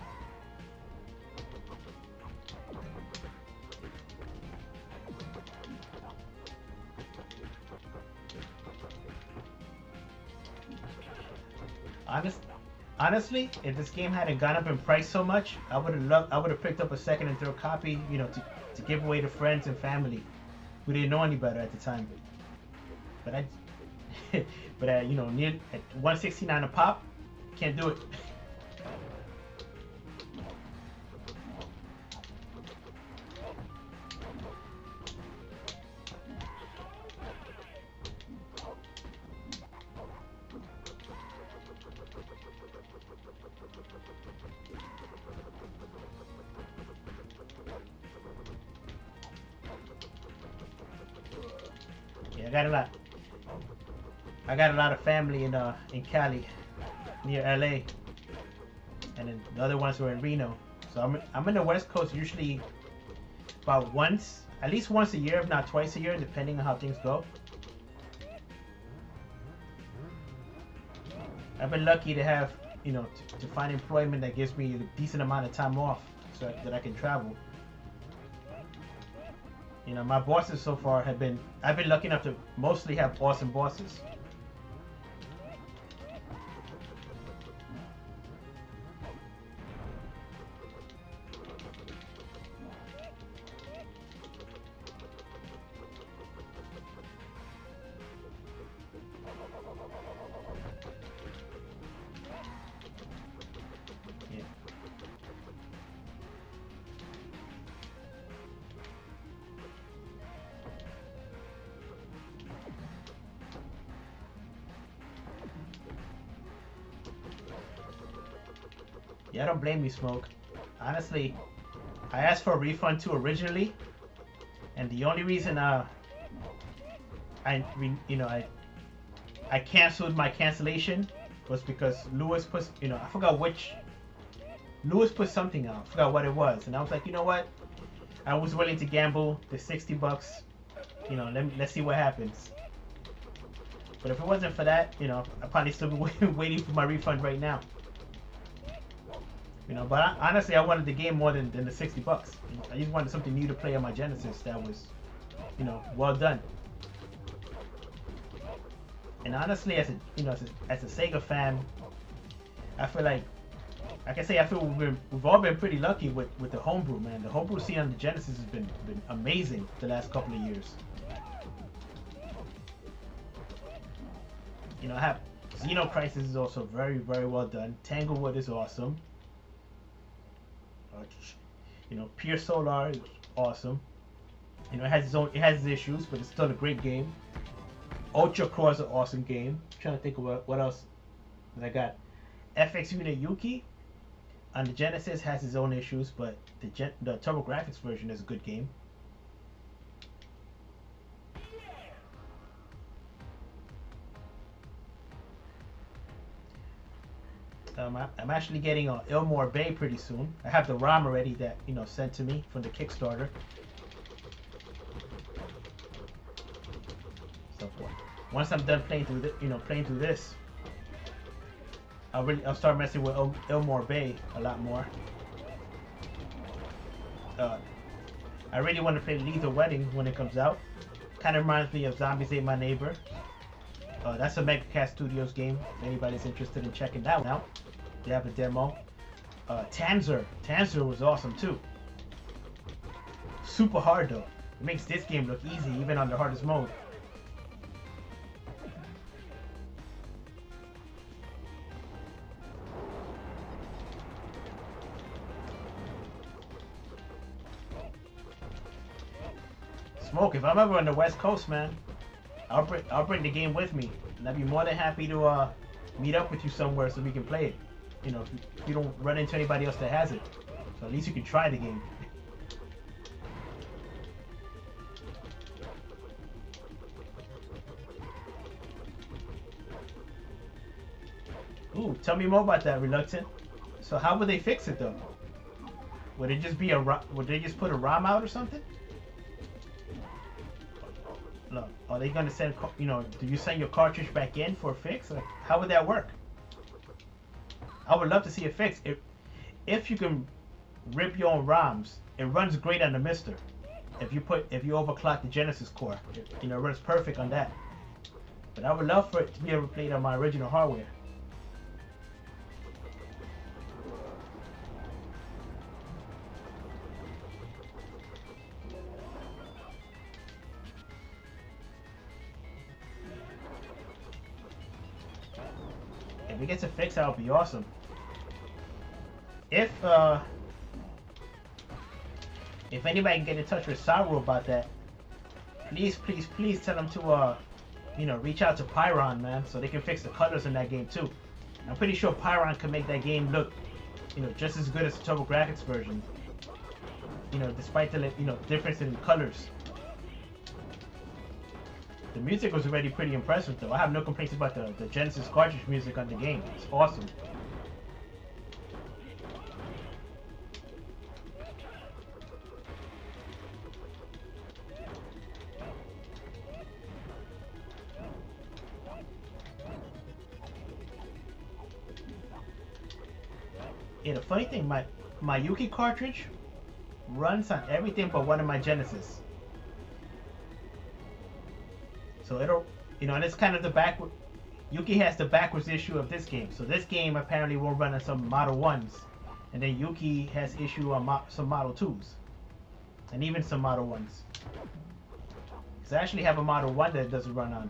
Honestly, if this game hadn't gone up in price so much, I would have picked up a second and third copy, you know, to give away to friends and family who didn't know any better at the time. But you know, near at 169 a pop, can't do it. Yeah, I got a lot of family in Cali, near LA, and then the other ones were in Reno. So I'm in the West Coast usually about at least once a year, if not twice a year, depending on how things go. I've been lucky to have, you know, to find employment that gives me a decent amount of time off so that I can travel. You know, my bosses so far I've been lucky enough to mostly have awesome bosses. Yeah. Yeah, I don't blame you, Smoke. Honestly, I asked for a refund too originally, and the only reason I canceled my cancellation was because Lewis put, you know, I forgot which, Lewis put something out, I forgot what it was, and I was like, you know what, I was willing to gamble the $60, you know, let's see what happens. But if it wasn't for that, you know, I'd probably still be waiting for my refund right now. You know, but honestly, I wanted the game more than the $60. You know, I just wanted something new to play on my Genesis that was, you know, well done. And honestly, as a Sega fan, I feel like I can say I feel we've all been pretty lucky with the homebrew, man. The homebrew scene on the Genesis has been amazing the last couple of years. You know, I have Xeno Crisis is also very, very well done. Tanglewood is awesome. You know, Pure Solar is awesome. You know, it has its issues, but it's still a great game. Ultra Core is an awesome game. I'm trying to think of what else that I got. FX Unit Yuki on the Genesis has its own issues, but the TurboGrafx version is a good game. I'm actually getting Ilmore Bay pretty soon. I have the ROM already that sent to me from the Kickstarter. So once I'm done playing through this, I'll start messing with Ilmore Bay a lot more. I really want to play Lethal Wedding when it comes out. Kind of reminds me of Zombies Ate My Neighbor. That's a MegaCast Studios game. If anybody's interested in checking that one out, they have a demo. Tanzer was awesome too. Super hard though. It makes this game look easy even on the hardest mode. Smoke, if I'm ever on the West Coast, man, I'll bring the game with me, and I'd be more than happy to meet up with you somewhere so we can play it. You know, if you don't run into anybody else that has it, so at least you can try the game. Ooh, tell me more about that, Reluctant. So how would they fix it though? Would it just be would they just put a ROM out or something? No. Are they gonna send, do you send your cartridge back in for a fix? Like, how would that work? I would love to see a fix. If you can rip your own ROMs, it runs great on the Mister. If you overclock the Genesis core, it runs perfect on that. But I would love for it to be able to play it on my original hardware. If it gets a fix, that would be awesome. If anybody can get in touch with Saru about that, please tell them to reach out to Pyron, man, so they can fix the colors in that game too. I'm pretty sure Pyron can make that game look, just as good as the TurboGrafx version. Despite the difference in colors. The music was already pretty impressive though. I have no complaints about the Genesis cartridge music on the game. It's awesome. Yeah, the funny thing, my Yuki cartridge runs on everything but one of my Genesis. So it'll, and it's kind of the backward. Yuki has the backwards issue of this game. So this game apparently won't run on some Model 1s. And then Yuki has issue on some Model 2s. And even some Model 1s. Because I actually have a Model 1 that it doesn't run on.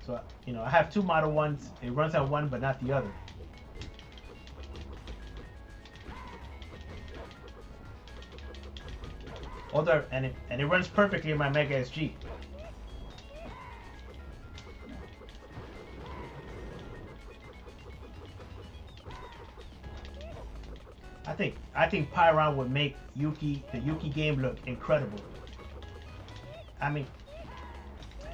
So, I have two Model 1s. It runs on one but not the other. And it runs perfectly in my Mega SG. I think Pyron would make the Yuki game look incredible. I mean,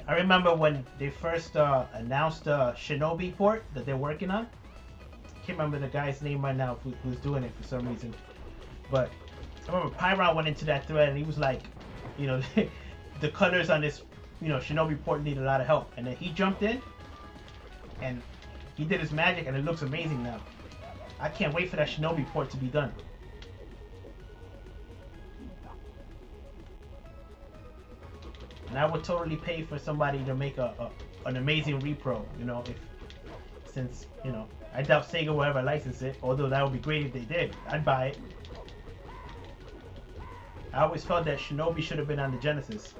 I remember when they first announced the Shinobi port that they're working on. Can't remember the guy's name right now who's doing it for some reason, but I remember Pyron went into that thread and he was like, the colors on this, Shinobi port need a lot of help, and then he jumped in and he did his magic and it looks amazing now. I can't wait for that Shinobi port to be done. And I would totally pay for somebody to make an amazing repro, since I doubt Sega will ever license it, although that would be great if they did. I'd buy it. I always felt that Shinobi should have been on the Genesis.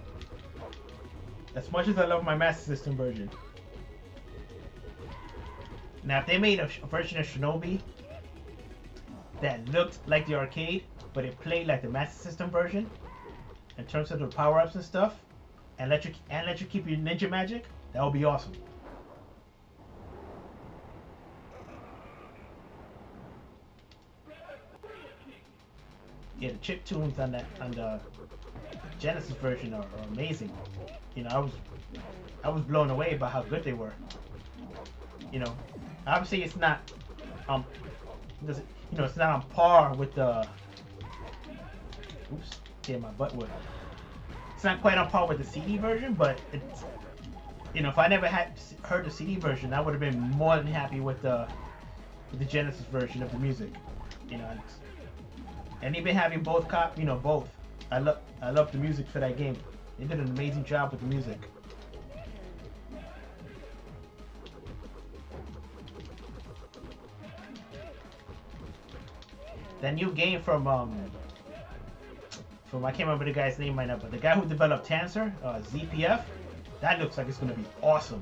As much as I love my Master System version. Now if they made a version of Shinobi that looked like the arcade, but it played like the Master System version in terms of the power-ups and stuff, and let you keep your ninja magic, that would be awesome. Yeah, the chip tunes on the Genesis version are amazing. You know, I was blown away by how good they were. You know, obviously it's not it's not on par with the my butt wood. It's not quite on par with the CD version, but it's, if I never had heard the CD version, I would have been more than happy with the Genesis version of the music. You know, and even having both both. I love the music for that game. They did an amazing job with the music. That new game from I can't remember the guy's name right now, but the guy who developed Tanser, ZPF, that looks like it's gonna be awesome.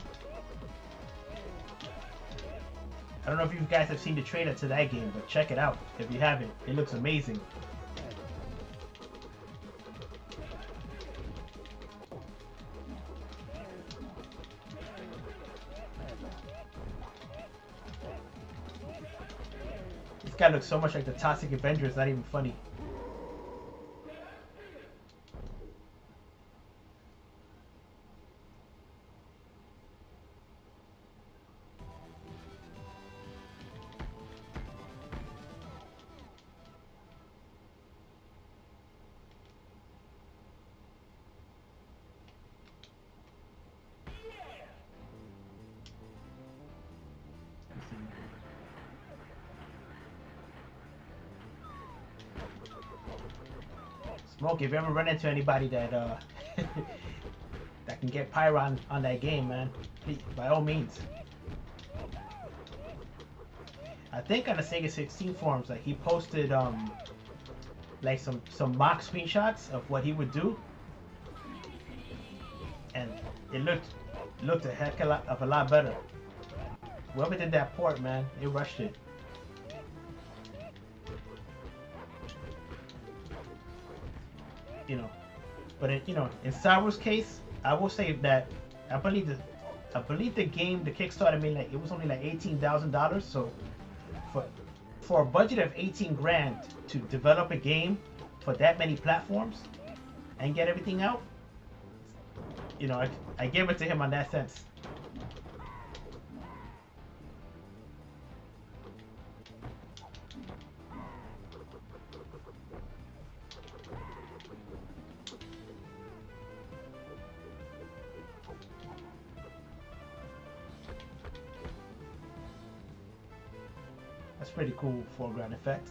I don't know if you guys have seen the trailer to that game, but check it out if you haven't. It looks amazing. This guy looks so much like the Toxic Avenger, it's not even funny. Smoke, if you ever run into anybody that that can get pyro on that game, man, please, by all means. I think on the Sega 16 forums, like he posted like some mock screenshots of what he would do, and it looked a heck of a lot better. Whoever did that port, man, they rushed it. But in Star Wars case, I will say that I believe the game, the Kickstarter made it was only like $18,000. So for a budget of 18 grand to develop a game for that many platforms and get everything out, I give it to him on that sense. That's pretty cool foreground effect.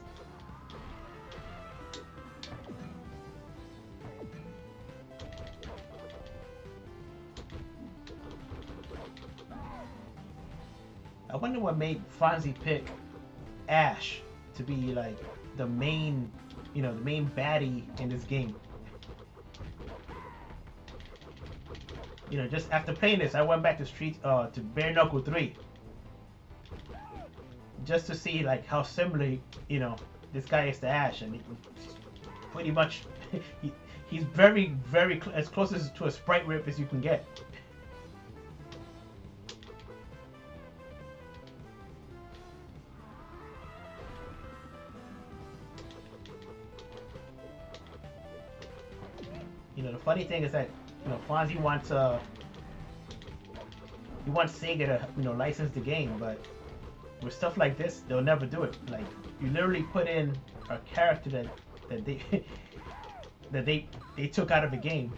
I wonder what made Fonzie pick Ash to be like the main, the main baddie in this game. Just after playing this, I went back to Bare Knuckle 3. Just to see like how similar this guy is to Ash, and pretty much he's very as close to a sprite rip as you can get. The funny thing is that Fonzie wants Sega to license the game, but with stuff like this, they'll never do it. Like, you literally put in a character that they took out of the game.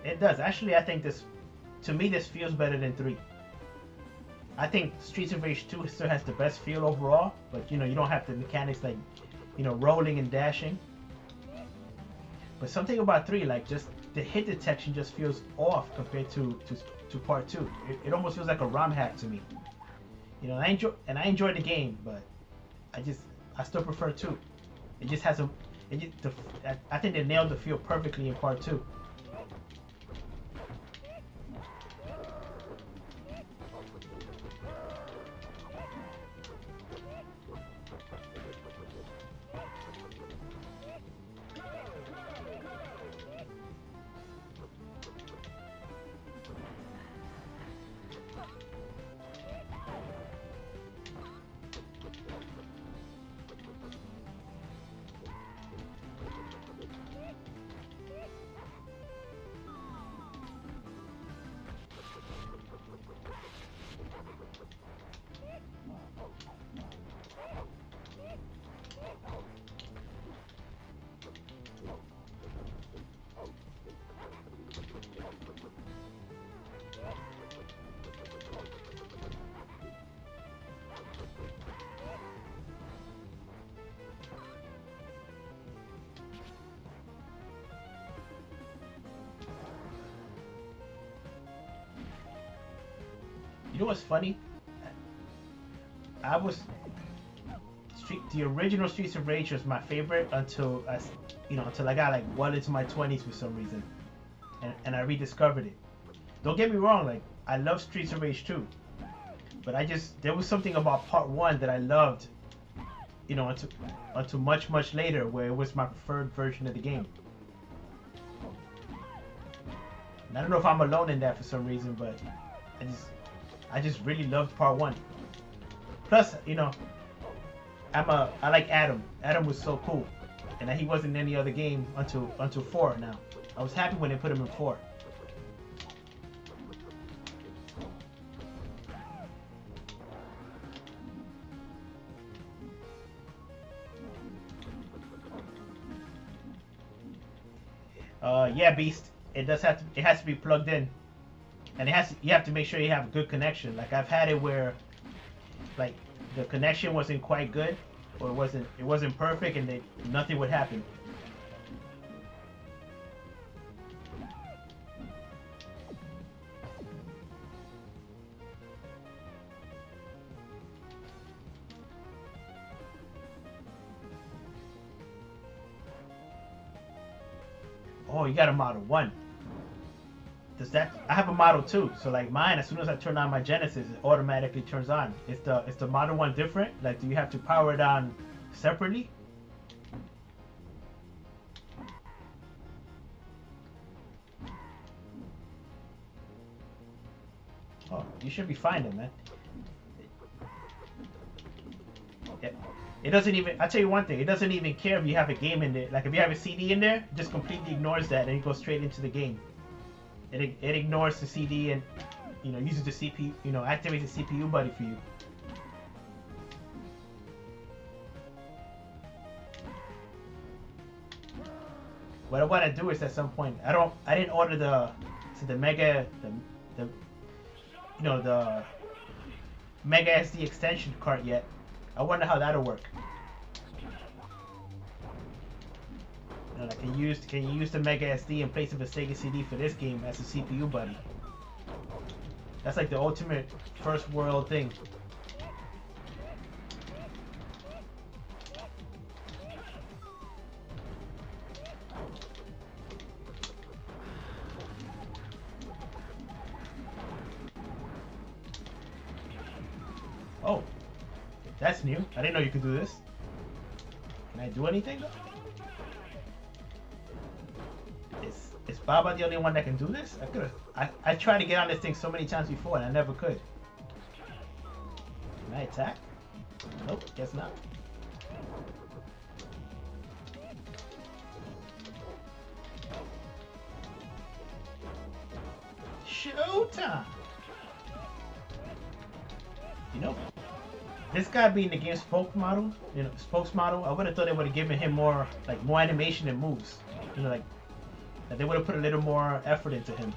It does. Actually, I think to me, this feels better than 3. I think Streets of Rage 2 still has the best feel overall, but you don't have the mechanics like rolling and dashing. But something about 3, like just the hit detection just feels off compared to part 2. It almost feels like a ROM hack to me. I enjoyed the game, but I still prefer 2. It just has a, it just, I think they nailed the feel perfectly in part 2. You know what's funny? I was the original Streets of Rage was my favorite until until I got like well into my 20s for some reason, and I rediscovered it. Don't get me wrong, like I love Streets of Rage 2, but there was something about Part 1 that I loved, until much later where it was my preferred version of the game. And I don't know if I'm alone in that for some reason, but I just really loved Part 1. Plus, I like Adam. Adam was so cool, and he wasn't in any other game until 4. Now, I was happy when they put him in 4. Yeah, Beast. It has to be plugged in, and you have to make sure you have a good connection. Like I've had it where, like, the connection wasn't quite good, or it wasn't perfect, and nothing would happen. Oh, you got a Model 1. I have a Model 2, so like mine, as soon as I turn on my Genesis, it automatically turns on. Is the Model 1 different? Like, do you have to power it on separately? Oh, you should be fine then, man. It doesn't even, I'll tell you one thing, it doesn't even care if you have a game in there. Like if you have a CD in there, it just completely ignores that and it goes straight into the game. It ignores the CD and uses the CPU, activates the CPU buddy for you. What I want to do is at some point, I didn't order the Mega the Mega SD extension card yet. I wonder how that'll work. Like can you use the Mega SD in place of a Sega CD for this game as a CPU buddy? That's like the ultimate first world thing. Oh, that's new. I didn't know you could do this. Can I do anything? Is Baba the only one that can do this? I tried to get on this thing so many times before and I never could. Can I attack? Nope, guess not. Showtime! This guy being the game's spokesmodel, I would have thought they would have given him more animation and moves. Like they would have put a little more effort into him.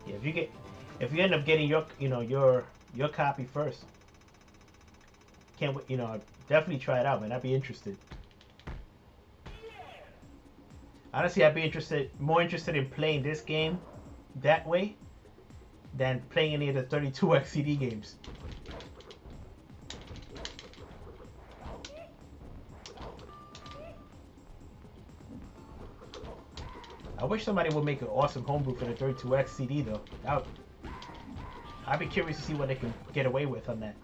Yeah, if you end up getting your your copy first. Can't wait, definitely try it out, man. I'd be interested. Honestly, I'd be more interested in playing this game that way than playing any of the 32X CD games. I wish somebody would make an awesome homebrew for the 32X CD though. I'd be curious to see what they can get away with on that.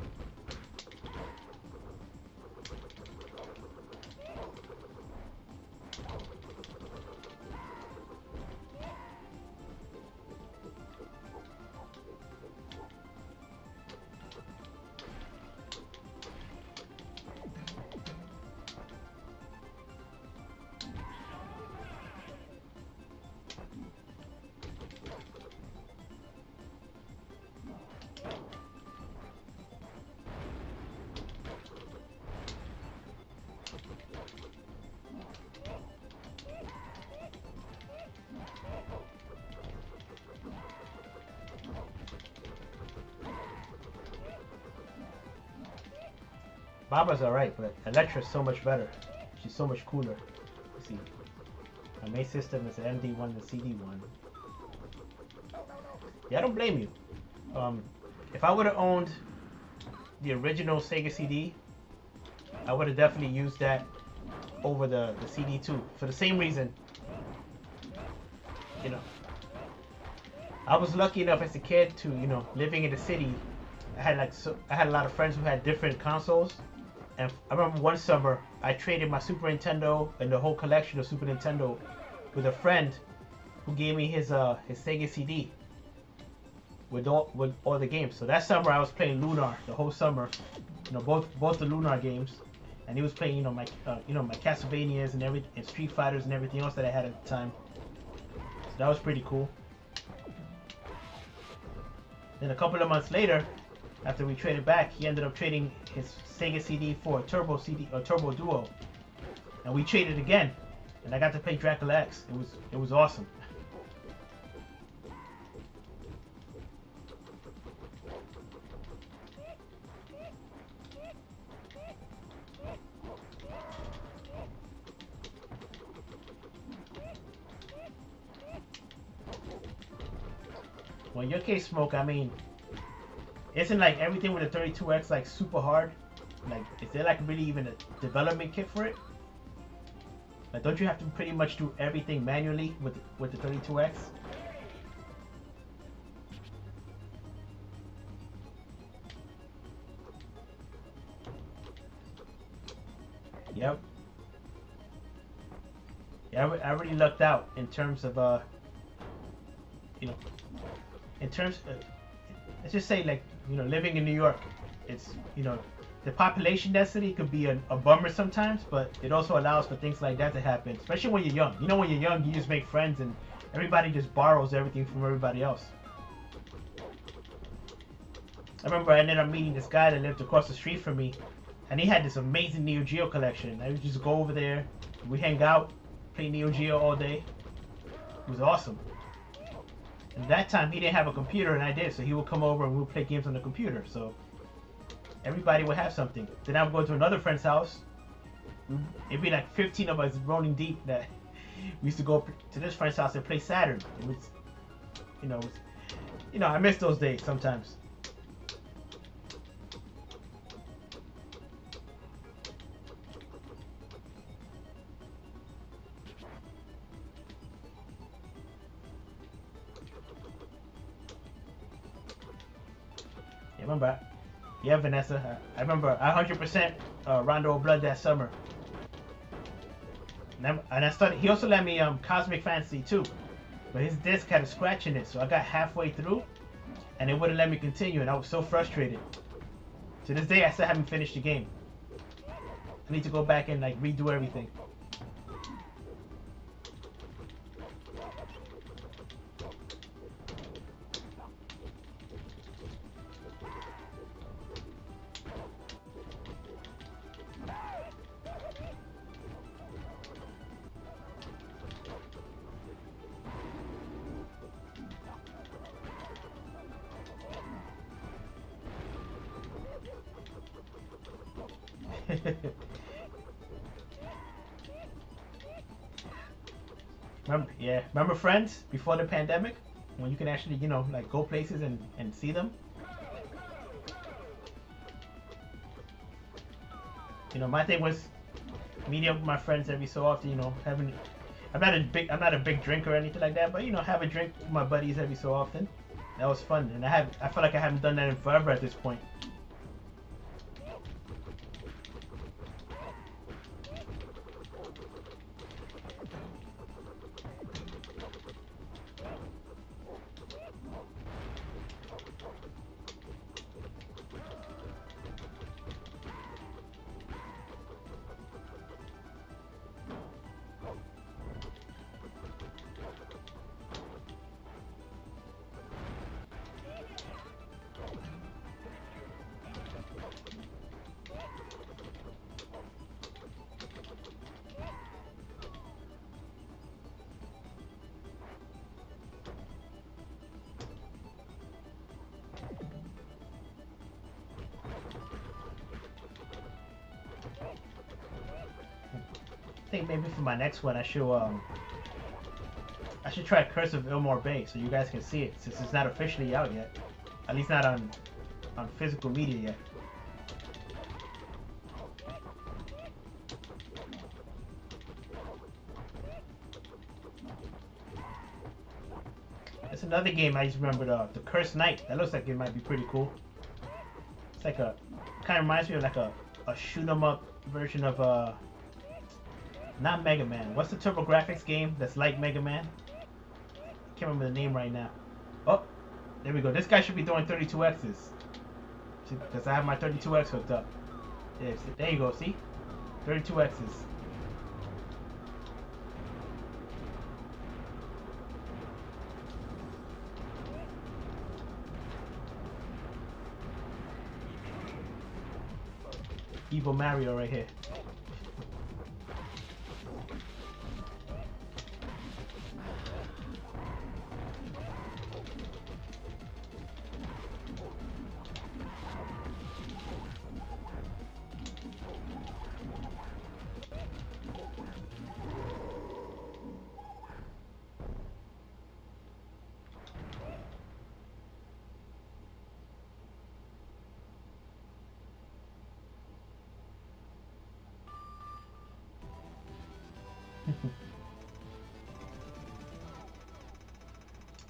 Baba's alright, but Electra's so much better. She's so much cooler. Let's see. My main system is the MD1 and the CD1. Yeah, I don't blame you. If I would have owned the original Sega CD, I would have definitely used that over the CD2 for the same reason. I was lucky enough as a kid to, living in the city. I had a lot of friends who had different consoles. And I remember one summer, I traded my Super Nintendo and the whole collection of Super Nintendo with a friend who gave me his Sega CD with all the games. So that summer I was playing Lunar the whole summer, both the Lunar games, and he was playing my Castlevanias and and Street Fighters and everything else that I had at the time. So that was pretty cool. Then a couple of months later, after we traded back, he ended up trading his Sega CD for a Turbo Duo, and we traded again, and I got to play Dracula X. It was awesome. Well, in your case, Smoke, I mean, isn't like everything with the 32X like super hard? Like, is there like really even a development kit for it? Like, don't you have to pretty much do everything manually with the 32X? Yep. Yeah, I really lucked out in terms of in terms of, let's just say, like, living in New York, it's, the population density could be a bummer sometimes, but it also allows for things like that to happen, especially when you're young. When you're young, you just make friends and everybody just borrows everything from everybody else. I remember I ended up meeting this guy that lived across the street from me, and he had this amazing Neo Geo collection. I would just go over there, we hang out, play Neo Geo all day. It was awesome. And that time he didn't have a computer and I did, so he would come over and we would play games on the computer. So everybody would have something. Then I would go to another friend's house. It'd be like 15 of us rolling deep that we used to go to this friend's house and play Saturn. It was, I miss those days sometimes. Remember, yeah, Vanessa. I remember 100% Rondo of Blood that summer. And I started. He also let me Cosmic Fantasy 2, but his disc had a scratch in it, so I got halfway through, and it wouldn't let me continue, and I was so frustrated. To this day, I still haven't finished the game. I need to go back and like redo everything. Remember Friends before the pandemic, when you can actually, like go places and see them. My thing was meeting up with my friends every so often. Having. I'm not a big drinker or anything like that, but have a drink with my buddies every so often. That was fun, and I feel like I haven't done that in forever at this point. I think maybe for my next one I should try Curse of Ilmore Bay so you guys can see it, since it's not officially out yet. At least not on physical media yet. It's another game I just remembered, the Cursed Knight. That looks like it might be pretty cool. It's like kind of reminds me of like a shoot 'em up version of not Mega Man. What's the TurboGrafx game that's like Mega Man? Can't remember the name right now. Oh, there we go. This guy should be doing 32Xs. Because I have my 32X hooked up. Yeah, there you go, see? 32Xs. Evil Mario right here.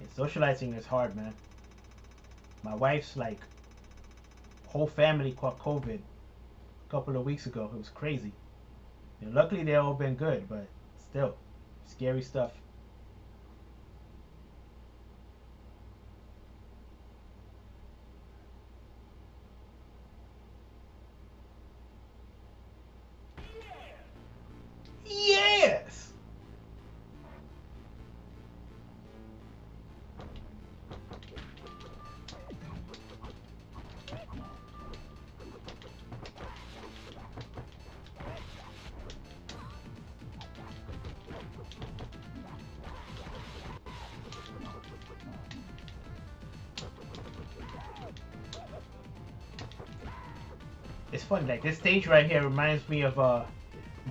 Yeah, socializing is hard, man. My wife's like whole family caught COVID a couple of weeks ago. It was crazy. Luckily they all been good, but still scary stuff. Yes. It's funny, like this stage right here reminds me of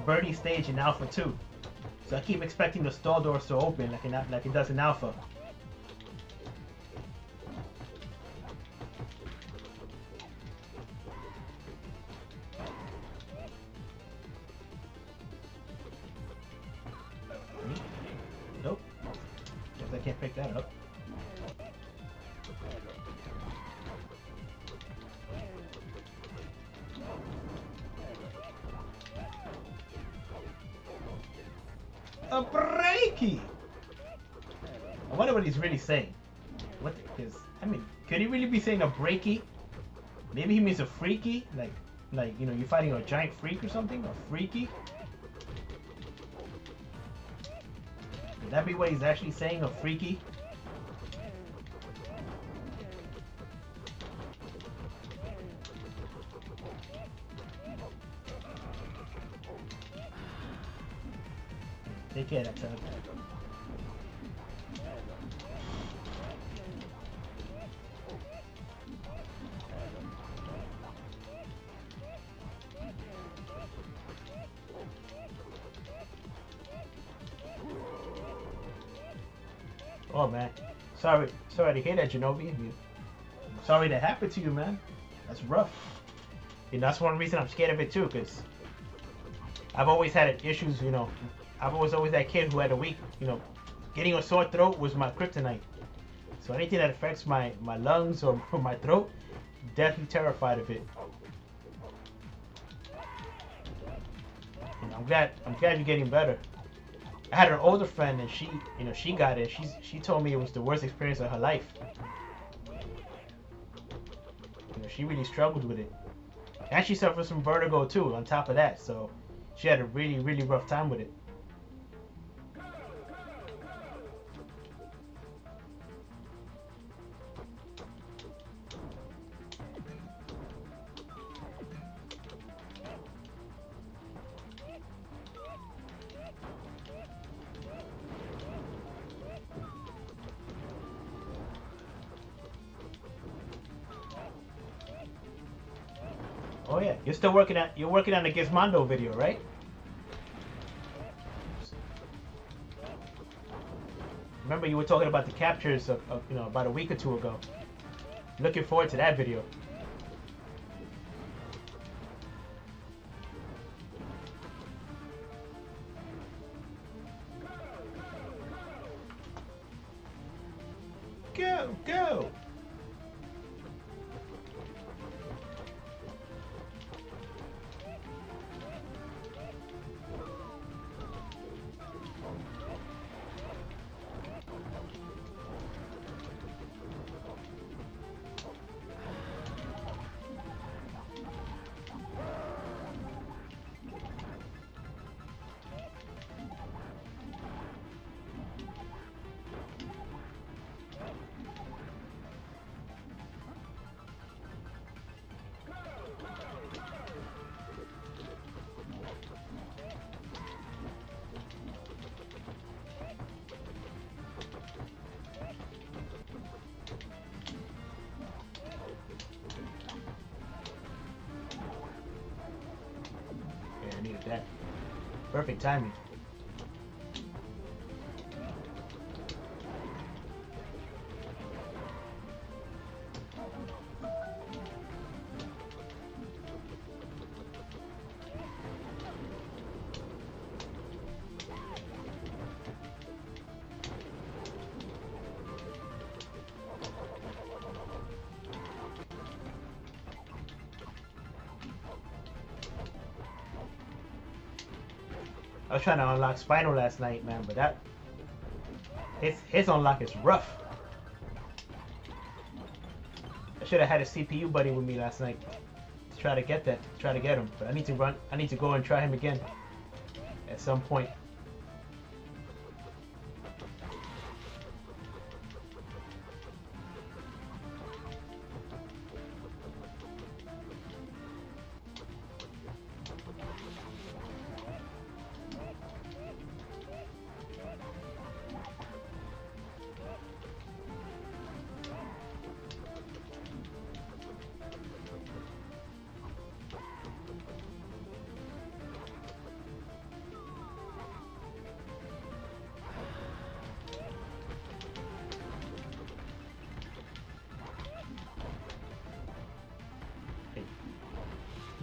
Birdie's stage in Alpha 2. So I keep expecting the stall doors to open like it does in Alpha. Nope. Guess I can't pick that up. A breaky! I wonder what he's really saying. What is? I mean, could he really be saying a breaky? Maybe he means a freaky, like you're fighting a giant freak or something, a freaky. Could that be what he's actually saying, a freaky? Take care of that tug. Oh man, sorry to hear that, Genovi. I'm sorry that happened to you, man. That's rough. You know, that's one reason I'm scared of it too, cause I've always had issues. You know, I've always that kid who had a weak. You know, getting a sore throat was my kryptonite. So anything that affects my lungs or my throat, definitely terrified of it. And I'm glad you're getting better. I had an older friend and she got it. She told me it was the worst experience of her life. You know, she really struggled with it. And she suffered from vertigo too on top of that. So she had a really, really rough time with it. Oh yeah, you're working on the Gizmondo video, right? Remember you were talking about the captures of you know, about a week or two ago. Looking forward to that video. Go, go! Needed that. Perfect timing. I was trying to unlock Spinal last night, man, but that his unlock is rough. I should have had a CPU buddy with me last night to try to get him. But I need to go and try him again at some point.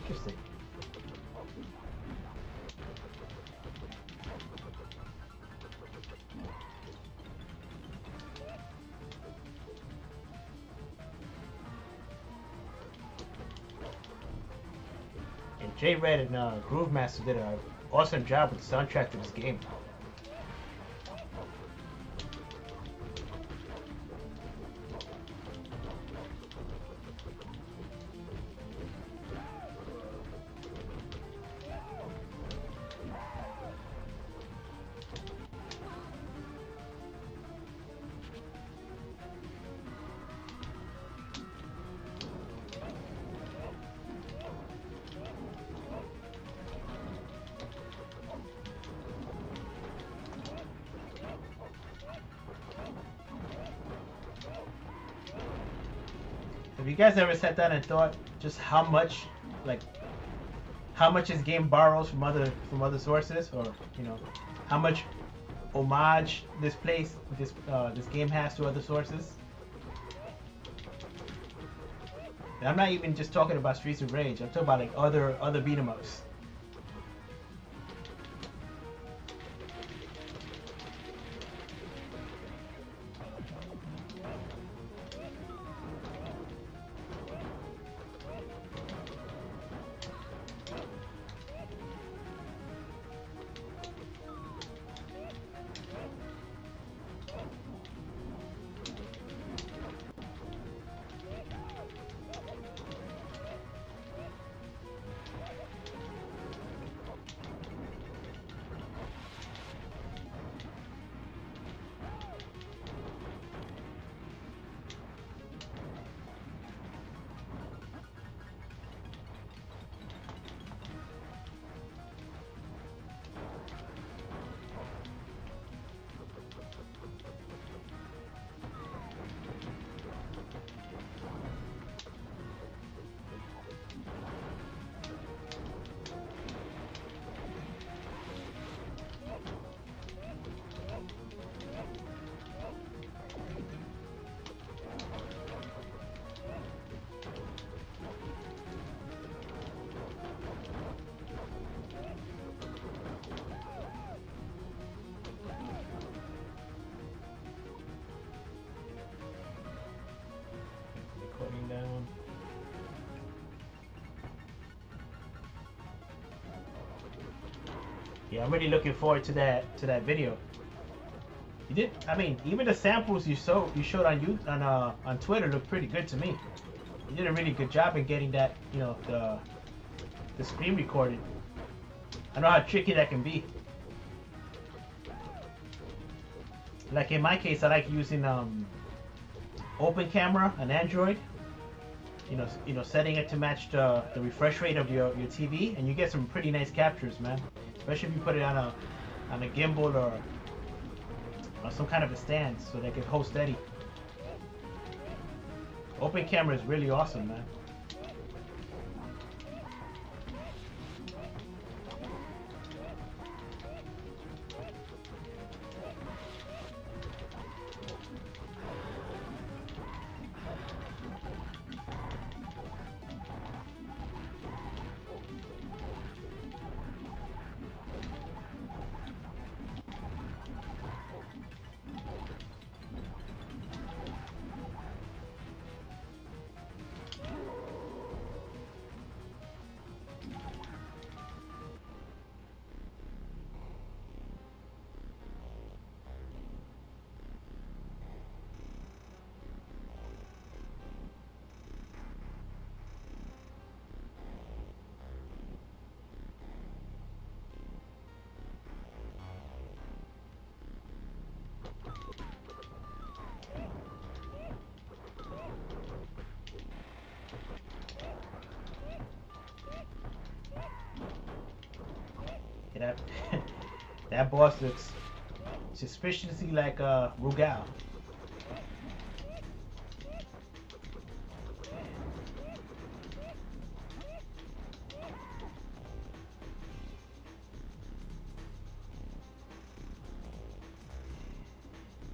Interesting. And J Red and Groove Master did an awesome job with the soundtrack to this game. Have you guys ever sat down and thought just how much this game borrows from other sources, or you know, how much homage this game has to other sources. And I'm not even just talking about Streets of Rage. I'm talking about like other beat 'em ups. Recording down. Yeah, I'm really looking forward to that video. You did. I mean, even the samples you showed on Twitter look pretty good to me. You did a really good job in getting that, you know, the screen recorded. I know how tricky that can be. Like in my case, I like using open camera on Android. You know, setting it to match the refresh rate of your TV, and you get some pretty nice captures, man. Especially if you put it on a gimbal or some kind of a stand, so they can hold steady. Open camera is really awesome, man. That that boss looks suspiciously like Rugal.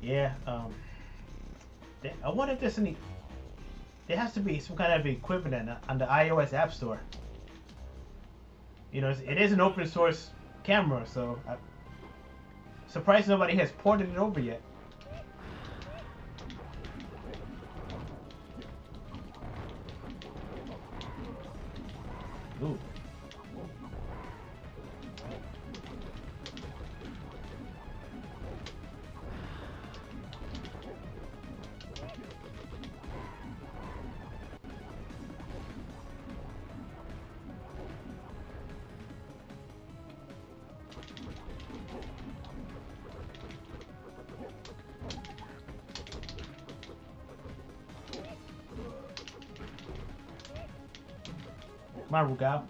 Yeah, I wonder if there's any. There has to be some kind of equivalent on the iOS App Store. You know, it is an open source camera, so I'm surprised nobody has ported it over yet. Ooh. Come on, Rugal.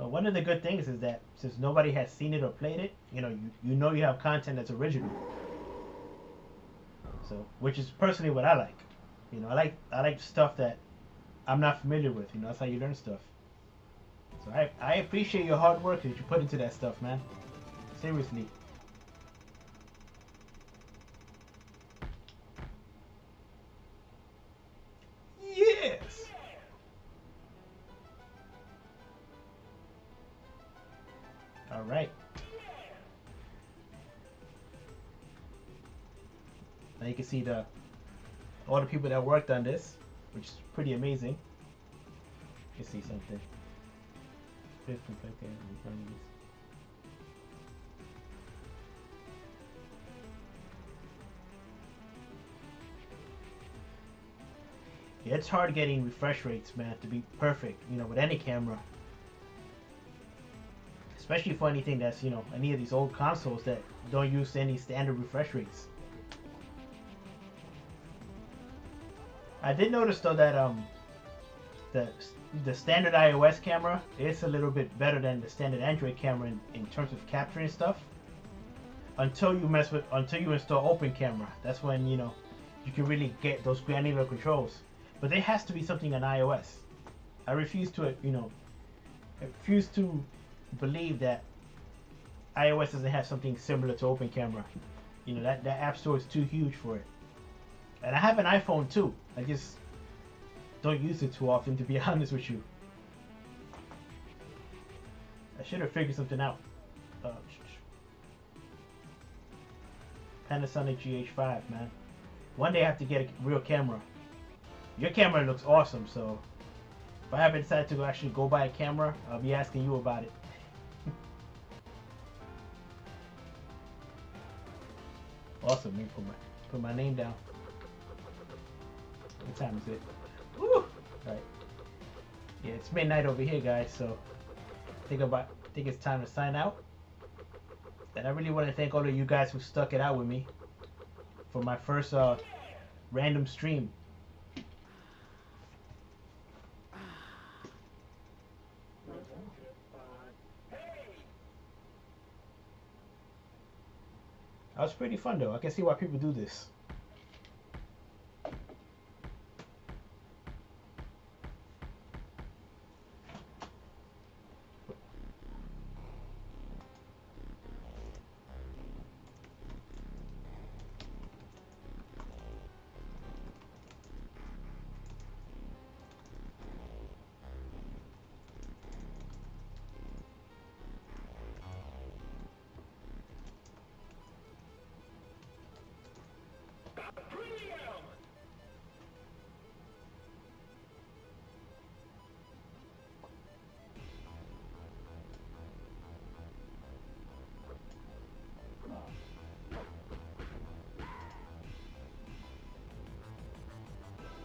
But one of the good things is that since nobody has seen it or played it, you know you have content that's original. So, which is personally what I like. I like stuff that I'm not familiar with. That's how you learn stuff. So I appreciate your hard work that you put into that stuff, man. Seriously. Yes. All right. Now you can see all the people that worked on this, which is pretty amazing. You can see something. Yeah, it's hard getting refresh rates, man, to be perfect, with any camera. Especially for anything that's, any of these old consoles that don't use any standard refresh rates. I did notice though that the standard iOS camera is a little bit better than the standard Android camera in terms of capturing stuff. Until you install Open Camera, that's when you can really get those granular controls. But there has to be something on iOS. I refuse to believe that iOS doesn't have something similar to Open Camera. That app store is too huge for it. And I have an iPhone too. I just don't use it too often, to be honest with you. I should have figured something out. Panasonic GH5, man. One day I have to get a real camera. Your camera looks awesome, so if I ever decide to actually go buy a camera, I'll be asking you about it. Awesome. Let me put my name down. What time is it? Woo! Alright. Yeah, it's midnight over here, guys, so I think it's time to sign out. And I really want to thank all of you guys who stuck it out with me for my first random stream. That was pretty fun though. I can see why people do this.